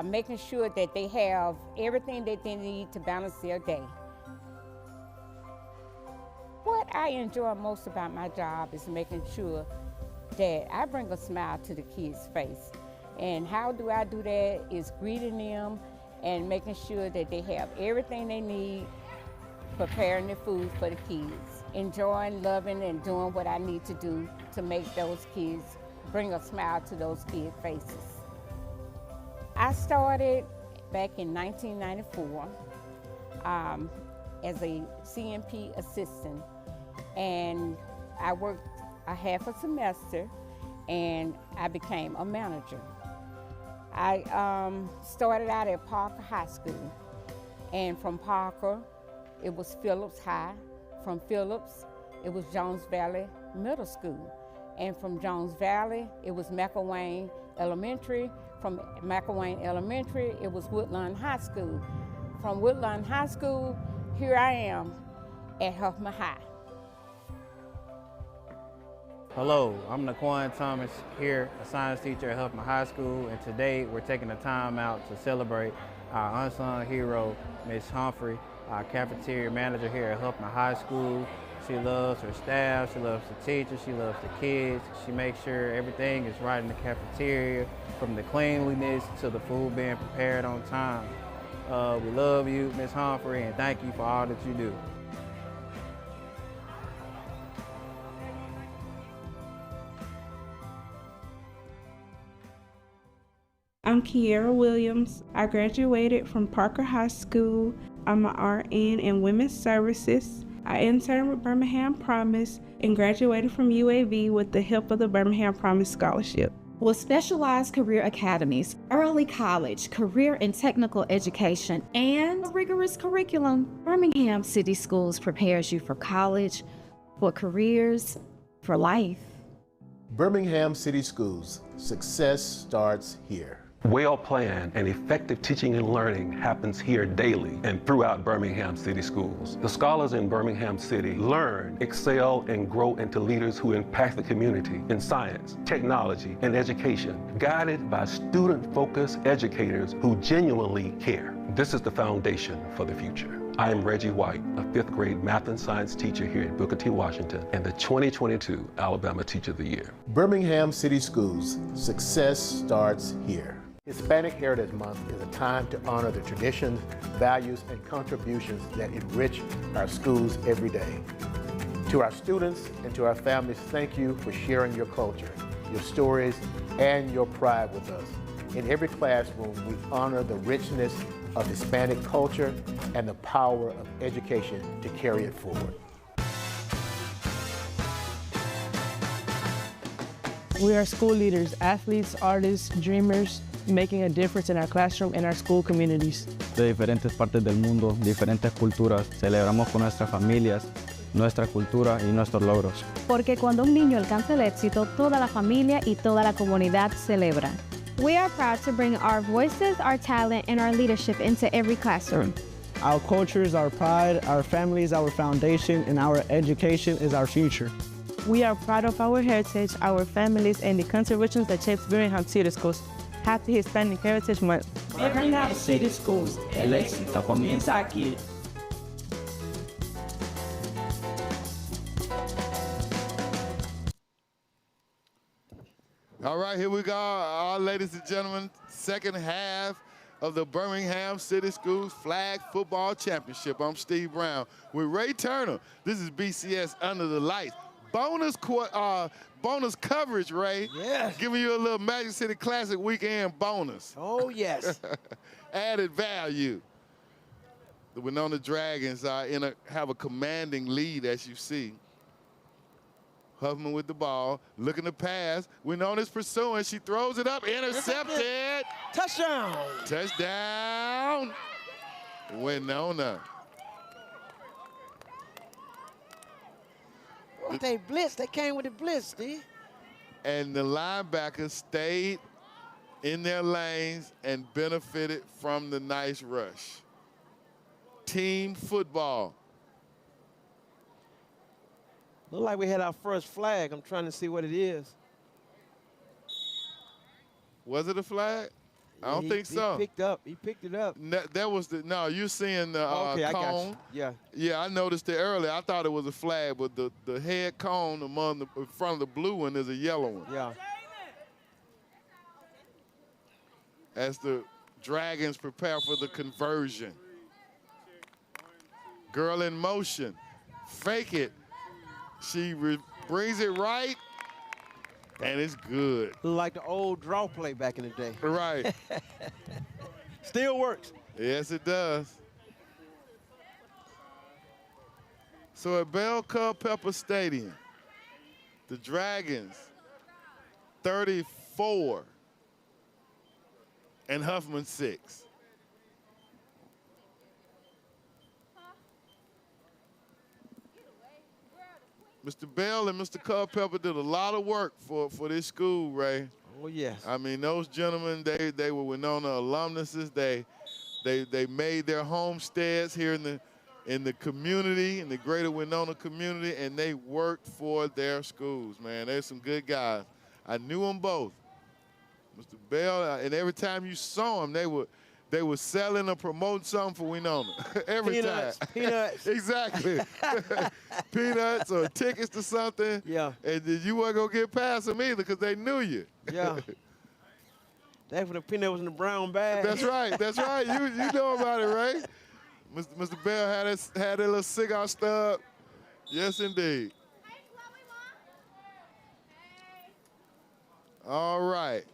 H: Making sure that they have everything that they need to balance their day. What I enjoy most about my job is making sure that I bring a smile to the kids' face. And how do I do that? Is greeting them and making sure that they have everything they need, preparing the food for the kids, enjoying, loving, and doing what I need to do to make those kids, bring a smile to those kids' faces. I started back in 1994 as a CMP assistant, and I worked a half a semester and I became a manager. I started out at Parker High School, and from Parker, it was Phillips High. From Phillips, it was Jones Valley Middle School. And from Jones Valley, it was McElwain Elementary. From McElwain Elementary, it was Woodlawn High School. From Woodlawn High School, here I am at Huffman High.
I: Hello, I'm Naquan Thomas here, a science teacher at Huffman High School, and today we're taking the time out to celebrate our unsung hero, Ms. Humphrey, our cafeteria manager here at Huffman High School. She loves her staff, she loves the teachers, she loves the kids. She makes sure everything is right in the cafeteria, from the cleanliness to the food being prepared on time. We love you, Ms. Humphrey, and thank you for all that you do.
J: I'm Kiera Williams. I graduated from Parker High School. I'm an RN in Women's Services. I interned with Birmingham Promise and graduated from UAB with the help of the Birmingham Promise Scholarship.
F: With specialized career academies, early college, career and technical education, and a rigorous curriculum, Birmingham City Schools prepares you for college, for careers, for life.
G: Birmingham City Schools, success starts here.
K: Well-planned and effective teaching and learning happens here daily and throughout Birmingham City Schools. The scholars in Birmingham City learn, excel, and grow into leaders who impact the community in science, technology, and education, guided by student-focused educators who genuinely care. This is the foundation for the future. I am Reggie White, a 5th grade math and science teacher here in Booker T. Washington and the 2022 Alabama Teacher of the Year.
G: Birmingham City Schools, success starts here. Hispanic Heritage Month is a time to honor the traditions, values, and contributions that enrich our schools every day. To our students and to our families, thank you for sharing your culture, your stories, and your pride with us. In every classroom, we honor the richness of Hispanic culture and the power of education to carry it forward.
L: We are school leaders, athletes, artists, dreamers, making a difference in our classroom and our school communities.
M: De diferentes partes del mundo, diferentes culturas, celebramos con nuestras familias, nuestra cultura y nuestros logros.
N: Porque cuando un niño alcanza el éxito, toda la familia y toda la comunidad celebra.
O: We are proud to bring our voices, our talent, and our leadership into every classroom.
P: Our culture is our pride, our family is our foundation, and our education is our future.
L: We are proud of our heritage, our families, and the contributions that shapes Birmingham City Schools. Happy Hispanic Heritage Month.
Q: Birmingham City Schools, el éxito comienza aquí.
B: All right, here we go, ladies and gentlemen. Second half of the Birmingham City Schools Flag Football Championship. I'm Steve Brown with Ray Turner. This is BCS Under the Lights. Bonus coverage, Ray.
C: Yes.
B: Giving you a little Magic City Classic weekend bonus.
C: Oh, yes.
B: Added value. The Winona Dragons have a commanding lead, as you see. Huffman with the ball, looking to pass. Winona's pursuing. She throws it up, intercepted.
C: Touchdown.
B: Touchdown. Winona.
C: They blitzed. They came with the blitz, Steve.
B: And the linebackers stayed in their lanes and benefited from the nice rush. Team football.
C: Look like we had our first flag. I'm trying to see what it is.
B: Was it a flag? I don't think so.
C: He picked it up.
B: That was the, no, you're seeing the
C: okay,
B: cone.
C: I got you. Yeah.
B: Yeah, I noticed it earlier. I thought it was a flag, but the head cone in front of the blue one is a yellow one.
C: Yeah.
B: As the Dragons prepare for the conversion. Girl in motion. Fake it. She brings it right. And it's good.
C: Like the old draw play back in the day.
B: Right.
C: Still works.
B: Yes, it does. So at Bell Culpeper Stadium, the Dragons 34 and Huffman 6. Mr. Bell and Mr. Culpeper did a lot of work for this school, Ray.
C: Oh, yes.
B: I mean, those gentlemen, they were Winona alumnuses. They made their homesteads here in the community, in the greater Winona community, and they worked for their schools, man. They're some good guys. I knew them both. Mr. Bell, and every time you saw them, they were selling or promoting something for Winona. Every time.
C: Peanuts.
B: Exactly. Peanuts or tickets to something.
C: Yeah.
B: And you weren't going to get past them either because they knew you.
C: Yeah. That's when the peanut was in the brown bag.
B: That's right. That's right. You know about it, right? Mr. Bell had a little cigar stub. Yes, indeed. All right.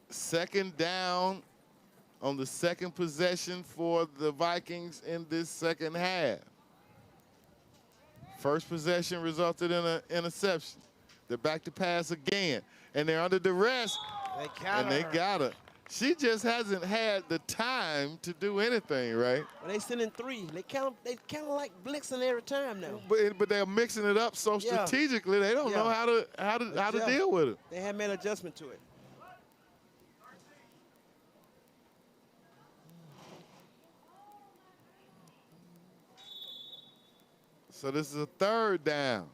B: Second down on the second possession for the Vikings in this second half. First possession resulted in an interception. They're back to pass again, and they're under duress. They got her. She just hasn't had the time to do anything, right?
C: Well, they sending three. They kind of like blitzing every time now.
B: But they're mixing it up so strategically. They don't know how to deal with it.
C: They have made an adjustment to it.
B: So this is a third down.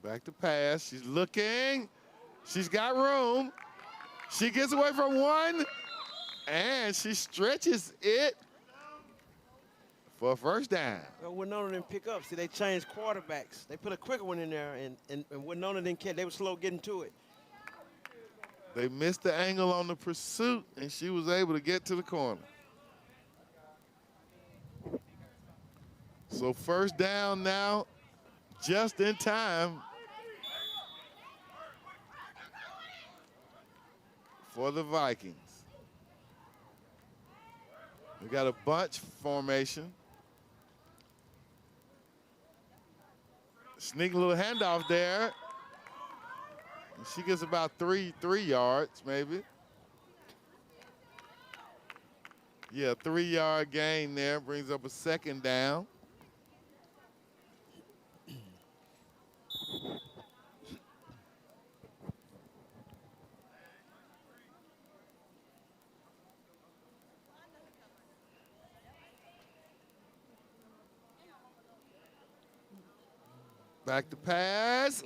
B: Back to pass. She's looking. She's got room. She gets away from one, and she stretches it for a first down.
C: Well, Winona didn't pick up. See, they changed quarterbacks. They put a quicker one in there, and Winona didn't catch. They were slow getting to it.
B: They missed the angle on the pursuit, and she was able to get to the corner. So first down now, just in time for the Vikings. We got a bunch formation. Sneaky little handoff there. She gets about three yards, maybe. Yeah, 3-yard gain there, brings up a second down. Back to pass.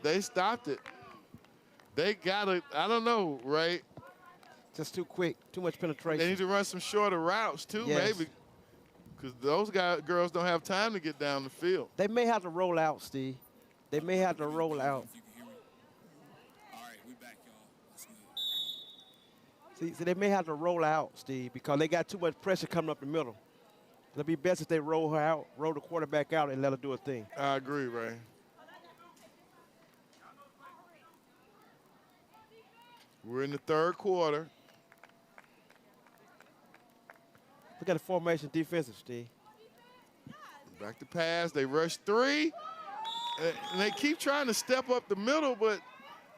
B: They stopped it. They got it. I don't know, Ray.
C: Just too quick, too much penetration.
B: They need to run some shorter routes too,
C: Yes.
B: maybe, because those girls don't have time to get down the field.
C: They may have to roll out, Steve. They may have to roll out. See, they may have to roll out, Steve, because they got too much pressure coming up the middle. It'll be best if they roll her out, roll the quarterback out, and let her do a thing.
B: I agree, Ray. We're in the third quarter.
C: Look at the formation defensive, Steve.
B: Back to pass. They rush 3. And they keep trying to step up the middle, but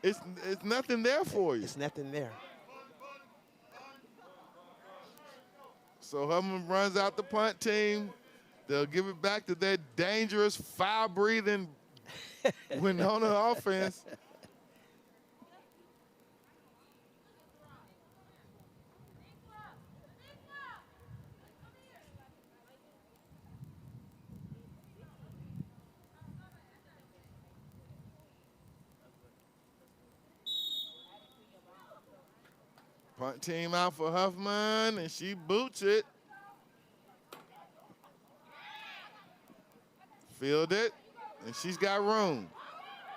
B: it's nothing there for you.
C: It's nothing there.
B: So Huffman runs out the punt team. They'll give it back to that dangerous, foul-breathing Winona offense. Punt team out for Huffman, and she boots it. Field it, and she's got room,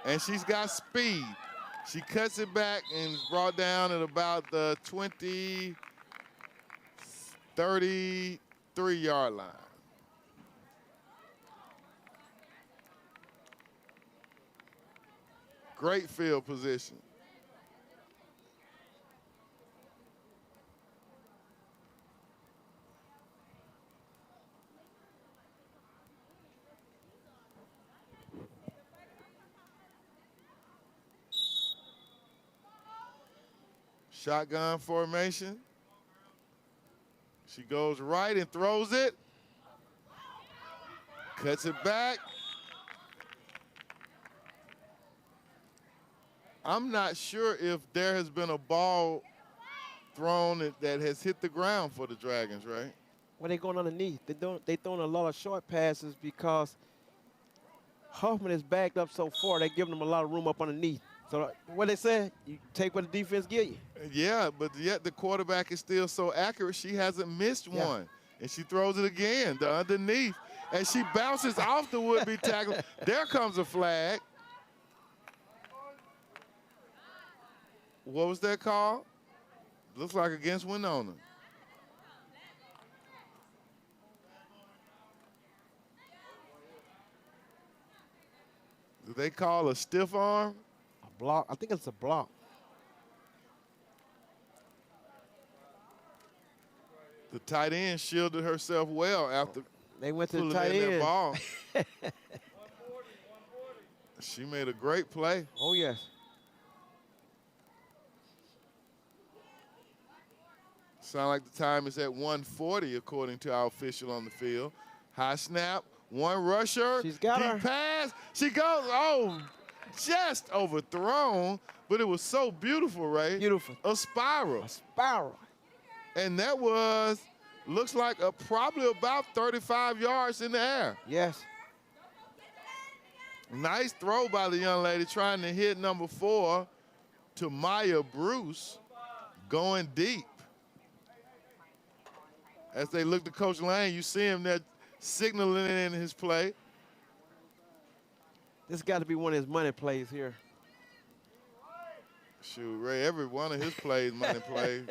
B: and she's got speed. She cuts it back and is brought down at about the 33-yard line. Great field position. Shotgun formation. She goes right and throws it. Cuts it back. I'm not sure if there has been a ball thrown that has hit the ground for the Dragons, right?
C: Well, they're going underneath. They throwing a lot of short passes because Huffman is backed up so far. They're giving them a lot of room up underneath. So what they say, you take what the defense give you.
B: Yeah, but yet the quarterback is still so accurate. She hasn't missed one. And she throws it again, the underneath. And she bounces off the would-be tackle. There comes a flag. What was that call? Looks like against Winona. Do they call a stiff arm?
C: A block. I think it's a block.
B: The tight end shielded herself well after
C: they went to the
B: pulling
C: tight
B: in
C: end.
B: that ball. She made a great play.
C: Oh, yes.
B: Sound like the time is at 1:40 according to our official on the field. High snap, one rusher.
C: She's got
B: deep
C: her.
B: pass. She goes, oh, just overthrown, but it was so beautiful, Ray.
C: Beautiful.
B: A spiral.
C: A spiral.
B: And that was, looks like probably about 35 yards in the air.
C: Yes.
B: Nice throw by the young lady trying to hit number 4 to Maya Bruce, going deep. As they look to Coach Lane, you see him there signaling in his play.
C: This got to be one of his money plays here.
B: Shoot, Ray, every one of his plays, money plays.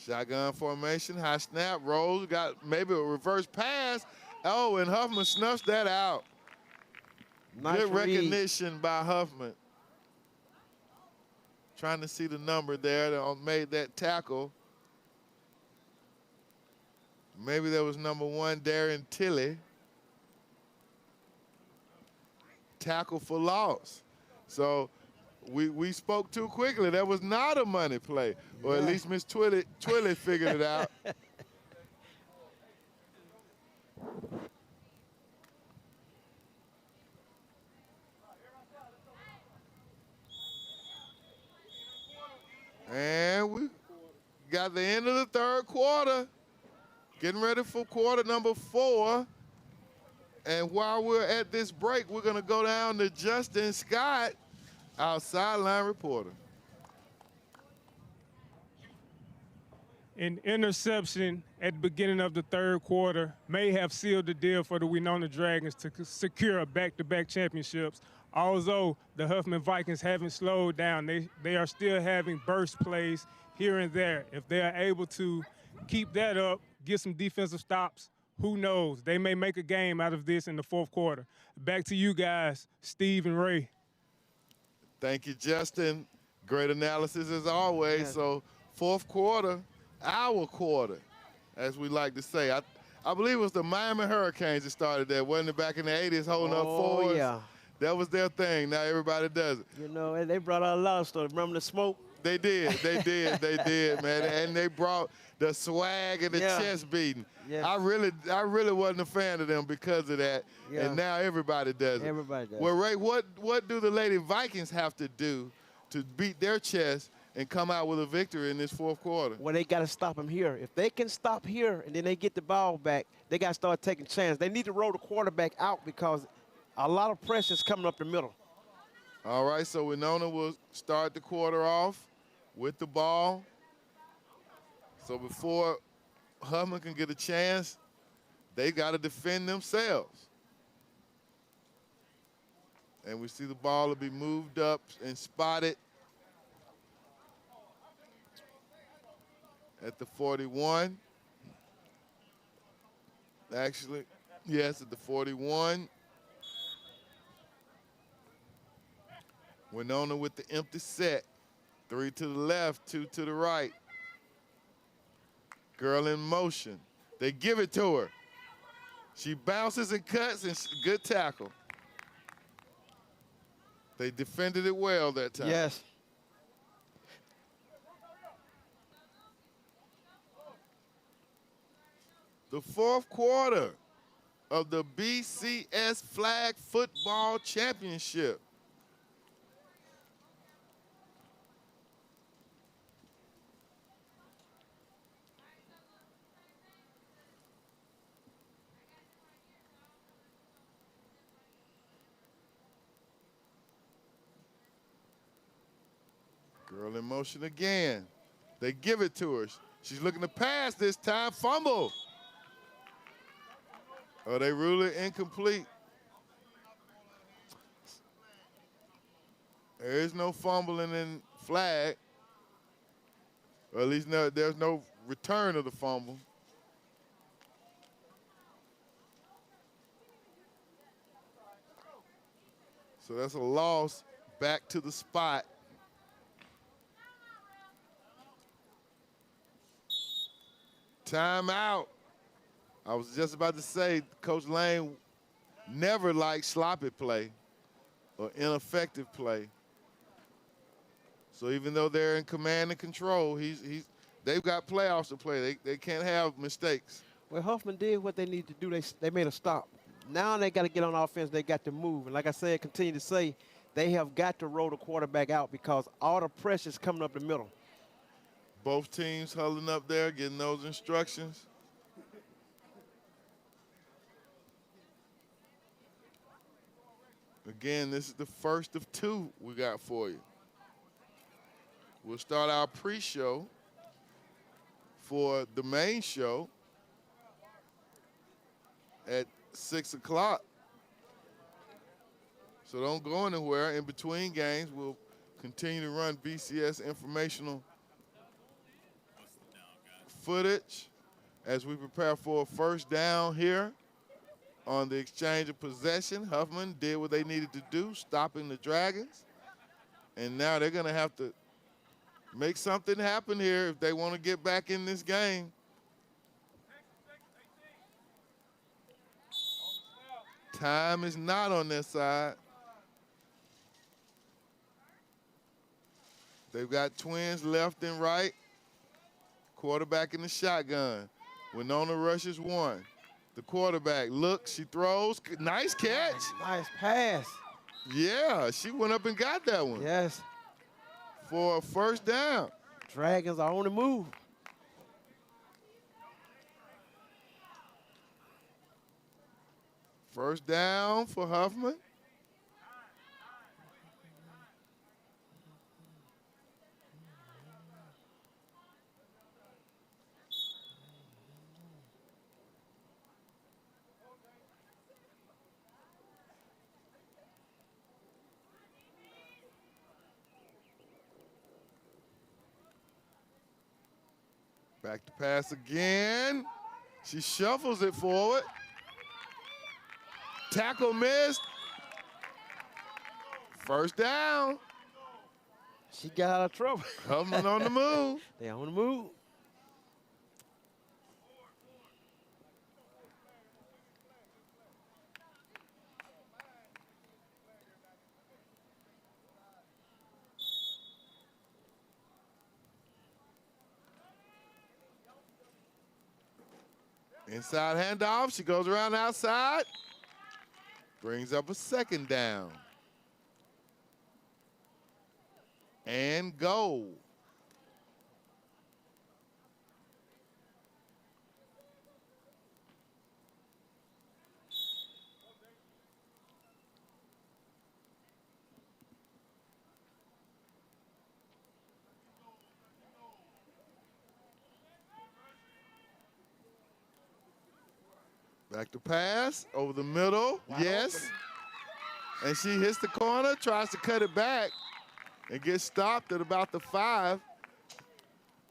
B: Shotgun formation, high snap, rolls, got maybe a reverse pass. Oh, and Huffman snuffs that out.
C: Nice
B: Good
C: read.
B: recognition by Huffman. Trying to see the number there that made that tackle. Maybe that was number 1, Darren Tilley. Tackle for loss. So we spoke too quickly. That was not a money play. Or at least Miss Twilly figured it out. And we got the end of the third quarter. Getting ready for quarter number 4. And while we're at this break, we're going to go down to Justin Scott, our sideline reporter.
D: An interception at the beginning of the third quarter may have sealed the deal for the Winona Dragons to secure back-to-back championships. Although the Huffman Vikings haven't slowed down, they are still having burst plays here and there. If they are able to keep that up, get some defensive stops, who knows? They may make a game out of this in the fourth quarter. Back to you guys, Steve and Ray.
B: Thank you, Justin. Great analysis as always.
C: Yeah.
B: So fourth quarter, our quarter, as we like to say. I believe it was the Miami Hurricanes that started that, wasn't it, back in the 80s, holding up fours?
C: Oh, yeah.
B: That was their thing. Now everybody does it.
C: You know, and they brought out a lot of stuff. Remember the smoke?
B: They did, they did, man. And they brought the swag and the
C: Yeah.
B: chest beating.
C: Yes.
B: I really wasn't a fan of them because of that.
C: Yeah.
B: And now everybody does it.
C: Everybody does.
B: Well, Ray, what do the Lady Vikings have to do to beat their chest and come out with a victory in this fourth quarter?
C: Well, they got to stop them here. If they can stop here and then they get the ball back, they got to start taking chances. They need to roll the quarterback out because a lot of pressure is coming up the middle.
B: All right, so Winona will start the quarter off with the ball. So before Huffman can get a chance, they got to defend themselves. And we see the ball will be moved up and spotted at the 41. Actually, yes, at the 41. Winona with the empty set. 3 to the left, 2 to the right. Girl in motion. They give it to her. She bounces and cuts, and good tackle. They defended it well that time.
C: Yes.
B: The fourth quarter of the BCS Flag Football Championship. Girl in motion again. They give it to her. She's looking to pass this time. Fumble. Oh, they rule it incomplete. There is no fumbling in flag. Or at least there's no return of the fumble. So that's a loss back to the spot. Timeout. I was just about to say, Coach Lane never liked sloppy play or ineffective play. So even though they're in command and control, they've got playoffs to play. They can't have mistakes.
C: Well, Huffman did what they needed to do. They made a stop. Now they got to get on offense. They got to move. And like I said, continue to say, they have got to roll the quarterback out because all the pressure's coming up the middle.
B: Both teams huddling up there, getting those instructions. Again, this is the first of two we got for you. We'll start our pre-show for the main show at 6 o'clock. So don't go anywhere. In between games, we'll continue to run BCS informational footage as we prepare for a first down here on the exchange of possession. Huffman did what they needed to do, stopping the Dragons. And now they're going to have to make something happen here if they want to get back in this game. Time is not on their side. They've got twins left and right. Quarterback in the shotgun. Winona rushes one. The quarterback looks, she throws. Nice catch.
C: Nice pass.
B: Yeah, she went up and got that one.
C: Yes.
B: For a first down.
C: Dragons are on the move.
B: First down for Huffman. Back to pass again. She shuffles it forward. Tackle missed. First down.
C: She got out of trouble.
B: Huffman on the move.
C: They on the move.
B: Inside handoff. She goes around outside. Brings up a second down. And goal. Back to pass, over the middle, yes. And she hits the corner, tries to cut it back, and gets stopped at about the 5.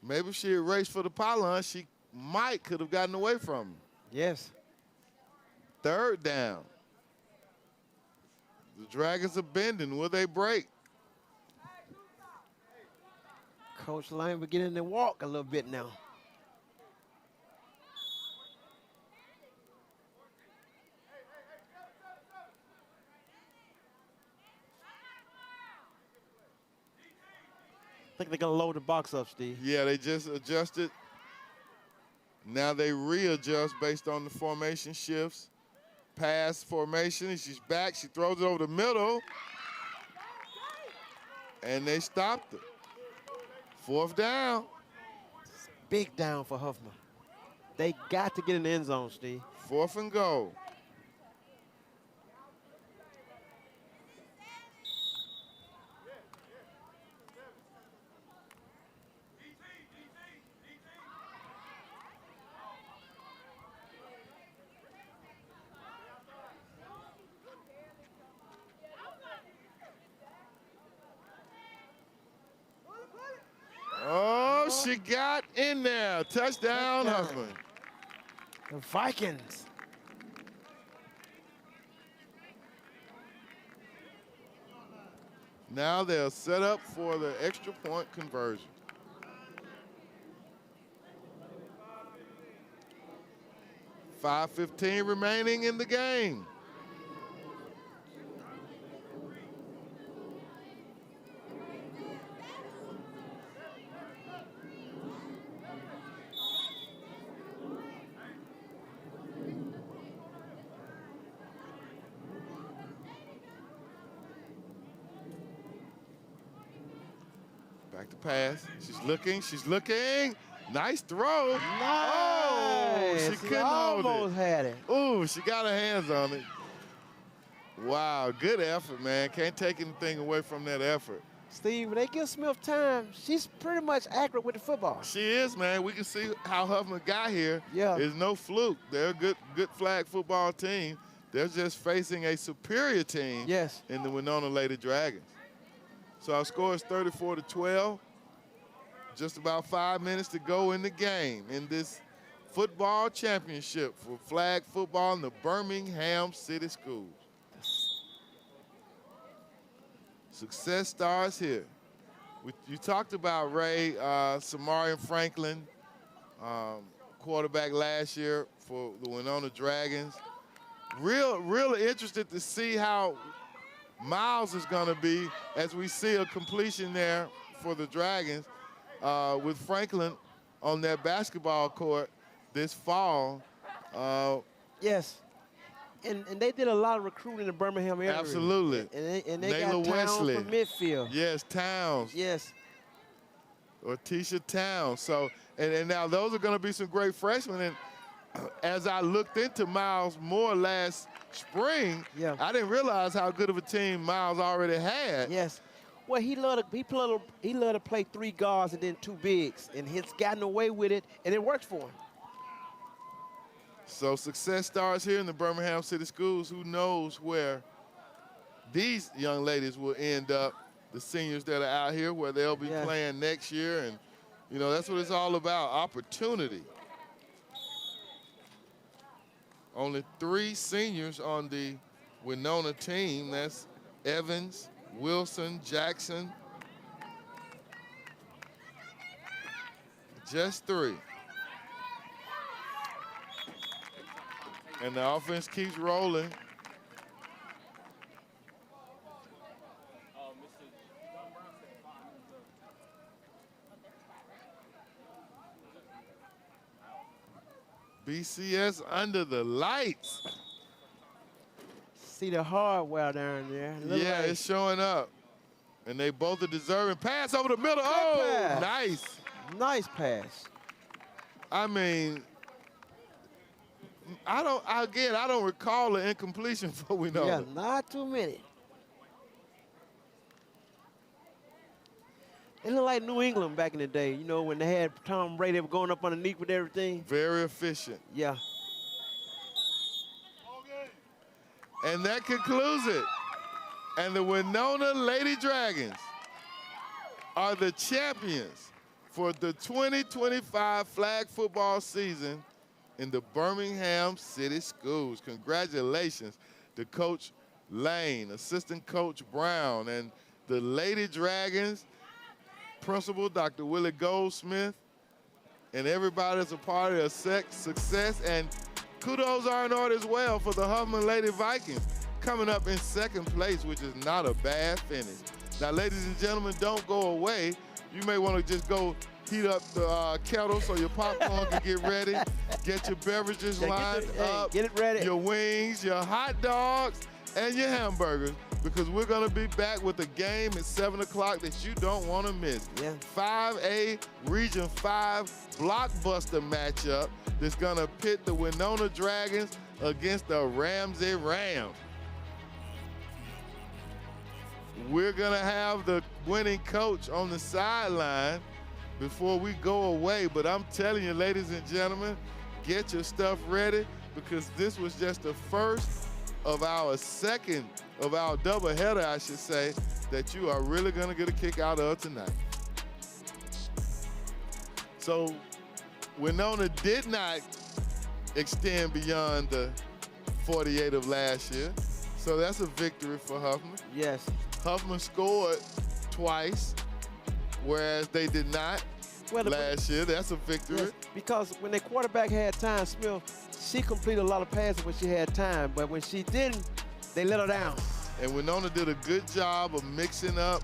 B: Maybe if she had raced for the pylon, she could have gotten away from him.
C: Yes.
B: Third down. The Dragons are bending. Will they break?
C: Coach Lane beginning to walk a little bit now. I think they're going to load the box up, Steve.
B: Yeah, they just adjusted. Now they readjust based on the formation shifts. Pass formation, and she's back. She throws it over the middle. And they stopped it. Fourth down.
C: Big down for Huffman. They got to get in the end zone, Steve.
B: 4th and goal. Oh, she got in there. Touchdown, Huffman.
C: The Vikings.
B: Now they're set up for the extra point conversion. $5:15 remaining in the game. Back to pass. She's looking. She's looking. Nice throw.
C: Nice.
B: Oh, she couldn't hold it.
C: Almost had it.
B: Ooh, she got her hands on it. Wow, good effort, man. Can't take anything away from that effort.
C: Steve, when they give Smith time, she's pretty much accurate with the football.
B: She is, man. We can see how Huffman got here.
C: Yeah.
B: It's no fluke. They're a good flag football team. They're just facing a superior team in the Winona Lady Dragons. So our score is 34-12. Just about 5 minutes to go in the game in this football championship for flag football in the Birmingham City Schools. Success starts here. You talked about Ray, Samarian Franklin, quarterback last year for the Winona Dragons. Really interested to see how Miles is going to be as we see a completion there for the Dragons with Franklin on that basketball court this fall.
C: Yes. And they did a lot of recruiting in the Birmingham area.
B: Absolutely.
C: And they
B: Nayla
C: got Towns
B: Wesley
C: from midfield.
B: Yes, Towns.
C: Yes.
B: Or Tisha Towns. So, and now those are going to be some great freshmen. And as I looked into Miles more last spring, I didn't realize how good of a team Miles already had.
C: Yes. Well, he loved to play 3 guards and then 2 bigs, and he's gotten away with it, and it works for him.
B: So success starts here in the Birmingham City Schools. Who knows where these young ladies will end up, the seniors that are out here, where they'll be playing next year. And, you know, that's what it's all about, opportunity. Only 3 seniors on the Winona team. That's Evans, Wilson, Jackson. Just 3. And the offense keeps rolling. BCS under the lights.
C: See the hardware down there.
B: Yeah, it's showing up. And they both are deserving. Pass over the middle. Oh, nice.
C: Nice pass.
B: I mean, I don't recall an incompletion for Winona.
C: Yeah, not too many. It looked like New England back in the day, you know, when they had Tom Brady going up underneath with everything.
B: Very efficient.
C: Yeah.
B: And that concludes it. And the Winona Lady Dragons are the champions for the 2025 flag football season in the Birmingham City Schools. Congratulations to Coach Lane, Assistant Coach Brown, and the Lady Dragons, Principal Dr. Willie Goldsmith, and everybody that's a part of their success. And kudos are in order as well for the Huffman Lady Vikings, coming up in 2nd place, which is not a bad finish. Now, ladies and gentlemen, don't go away. You may want to just go heat up the kettle so your popcorn can get ready. Get your beverages lined up.
C: Get it ready.
B: Your wings, your hot dogs, and your hamburgers, because we're going to be back with a game at 7 o'clock that you don't want to miss. 5A Region 5 blockbuster matchup that's going to pit the Winona Dragons against the Ramsey Rams. We're going to have the winning coach on the sideline before we go away. But I'm telling you, ladies and gentlemen, get your stuff ready, because this was just the first of our doubleheader, I should say, that you are really going to get a kick out of tonight. So Winona did not extend beyond the 48 of last year. So that's a victory for Huffman.
C: Yes.
B: Huffman scored twice, whereas they did not last year. That's a victory.
C: Yes, because when the quarterback had time, Smith, she completed a lot of passes when she had time, but when she didn't, they let her down.
B: And Winona did a good job of mixing up.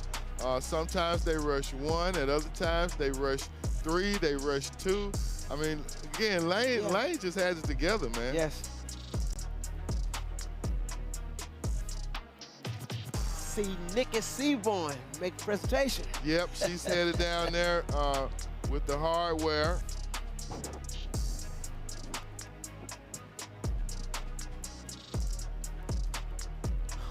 B: Sometimes they rush 1, at other times they rush 3, they rush 2. I mean, again, Lane just has it together, man.
C: Yes. see Nikki Seaborn make a presentation.
B: Yep, she's headed down there with the hardware.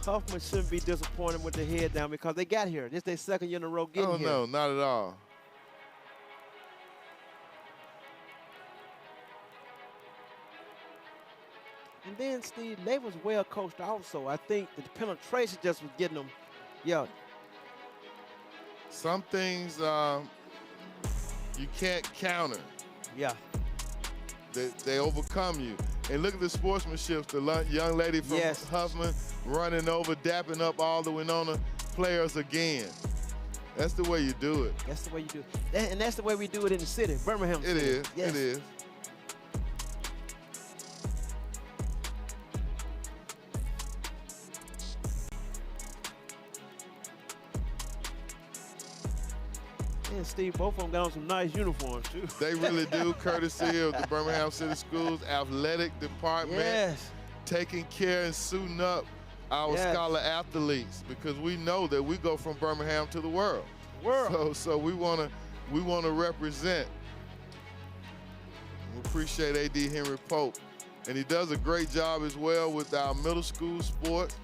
C: Huffman shouldn't be disappointed with the head down because they got here. This is their second year in a row getting here.
B: Oh, no, not at all.
C: And then, Steve, they was well coached also. I think the penetration just was getting them, yeah.
B: Some things you can't counter.
C: Yeah.
B: They overcome you. And look at the sportsmanship. The young lady from Huffman running over, dapping up all the Winona players again. That's the way you do it.
C: That's the way you do it. And that's the way we do it in the city, Birmingham City.
B: It is.
C: Yes.
B: It is.
C: And Steve, both of them got on some nice uniforms, too.
B: They really do, courtesy of the Birmingham City Schools Athletic Department.
C: Yes.
B: Taking care and suiting up our scholar athletes, because we know that we go from Birmingham to the world. So we want to represent. We appreciate AD Henry Pope, and he does a great job as well with our middle school sports.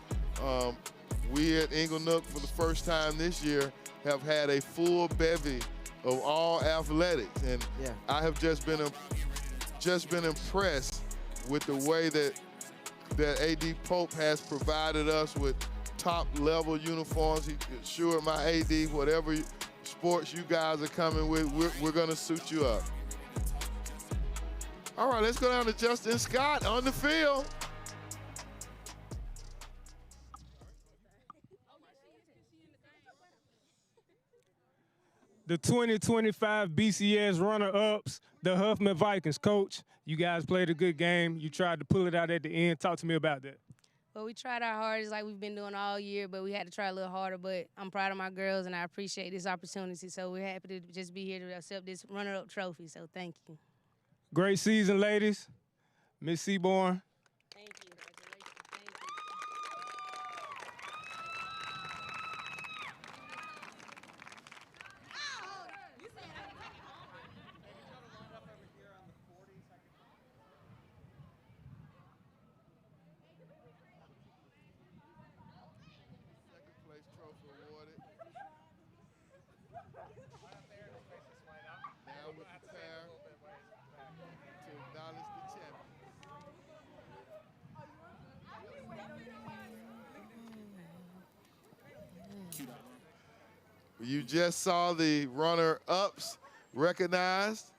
B: We at Inglenook, for the first time this year, have had a full bevy of all athletics, and I have just been impressed with the way that AD Pope has provided us with top-level uniforms. He assured my AD, whatever sports you guys are coming with, we're going to suit you up. All right, let's go down to Justin Scott on the field.
D: The 2025 BCS runner-ups, the Huffman Vikings. Coach, you guys played a good game. You tried to pull it out at the end. Talk to me about that.
R: Well, we tried our hardest like we've been doing all year, but we had to try a little harder. But I'm proud of my girls, and I appreciate this opportunity. So we're happy to just be here to accept this runner-up trophy. So thank you.
D: Great season, ladies. Miss Seaborn.
R: Thank you.
B: Now we prepare to acknowledge the champions. You just saw the runner-ups recognized.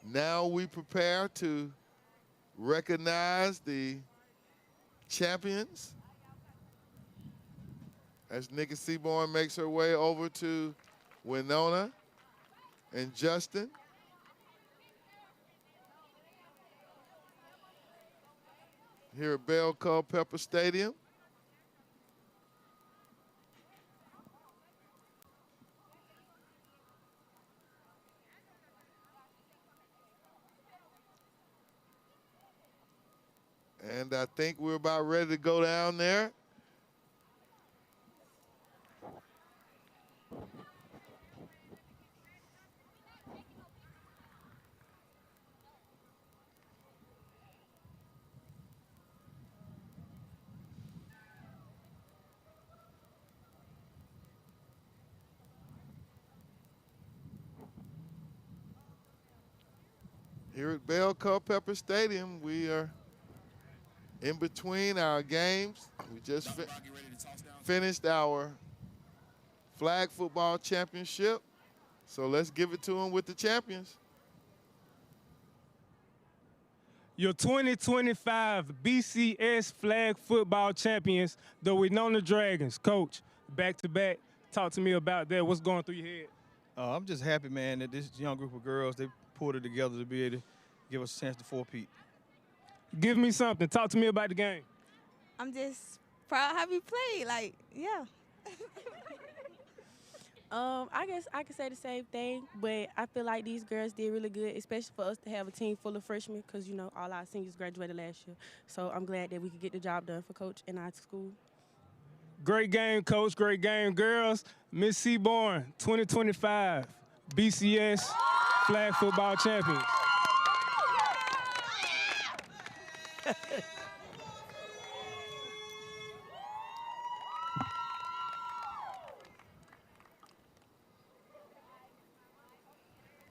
B: Now we prepare to recognize the champions as Nikki Seaborn makes her way over to Winona and Justin. Here at Bell Culpeper Stadium. And I think we're about ready to go down there. Here at Bell Culpeper Stadium, we are in between our games. We just finished our flag football championship. So let's give it to them with the champions.
D: Your 2025 BCS flag football champions, the Winona Dragons. Coach, back-to-back, talk to me about that. What's going through your head?
S: I'm just happy, man, that this young group of girls, they pulled it together to be able to give us a chance to four-peat.
D: Give me something. Talk to me about the game.
T: I'm just proud how we played. Like, yeah. I guess I could say the same thing, but I feel like these girls did really good, especially for us to have a team full of freshmen because, you know, all our seniors graduated last year. So I'm glad that we could get the job done for Coach and our school.
D: Great game, Coach. Great game, girls. Miss Seaborn, 2025 BCS Flag Football Champions.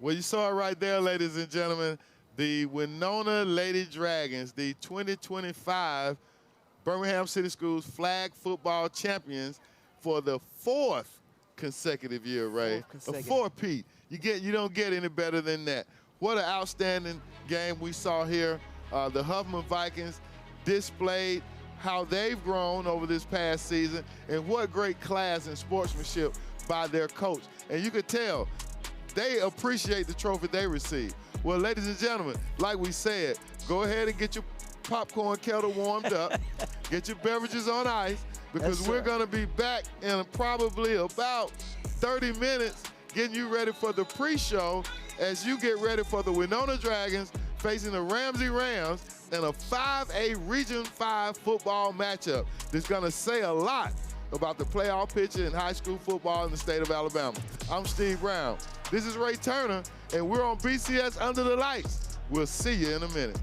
B: Well, you saw it right there, ladies and gentlemen. The Winona Lady Dragons, the 2025 Birmingham City Schools Flag Football Champions for the 4th consecutive year, Ray. A 4-peat. You don't get any better than that. What an outstanding game we saw here. The Huffman Vikings displayed how they've grown over this past season, and what great class and sportsmanship by their coach. And you could tell they appreciate the trophy they received. Well, ladies and gentlemen, like we said, go ahead and get your popcorn kettle warmed up, get your beverages on ice, because we're going to be back in probably about 30 minutes getting you ready for the pre-show as you get ready for the Winona Dragons facing the Ramsey Rams in a 5A Region 5 football matchup that's going to say a lot about the playoff picture in high school football in the state of Alabama. I'm Steve Brown. This is Ray Turner, and we're on BCS Under the Lights. We'll see you in a minute.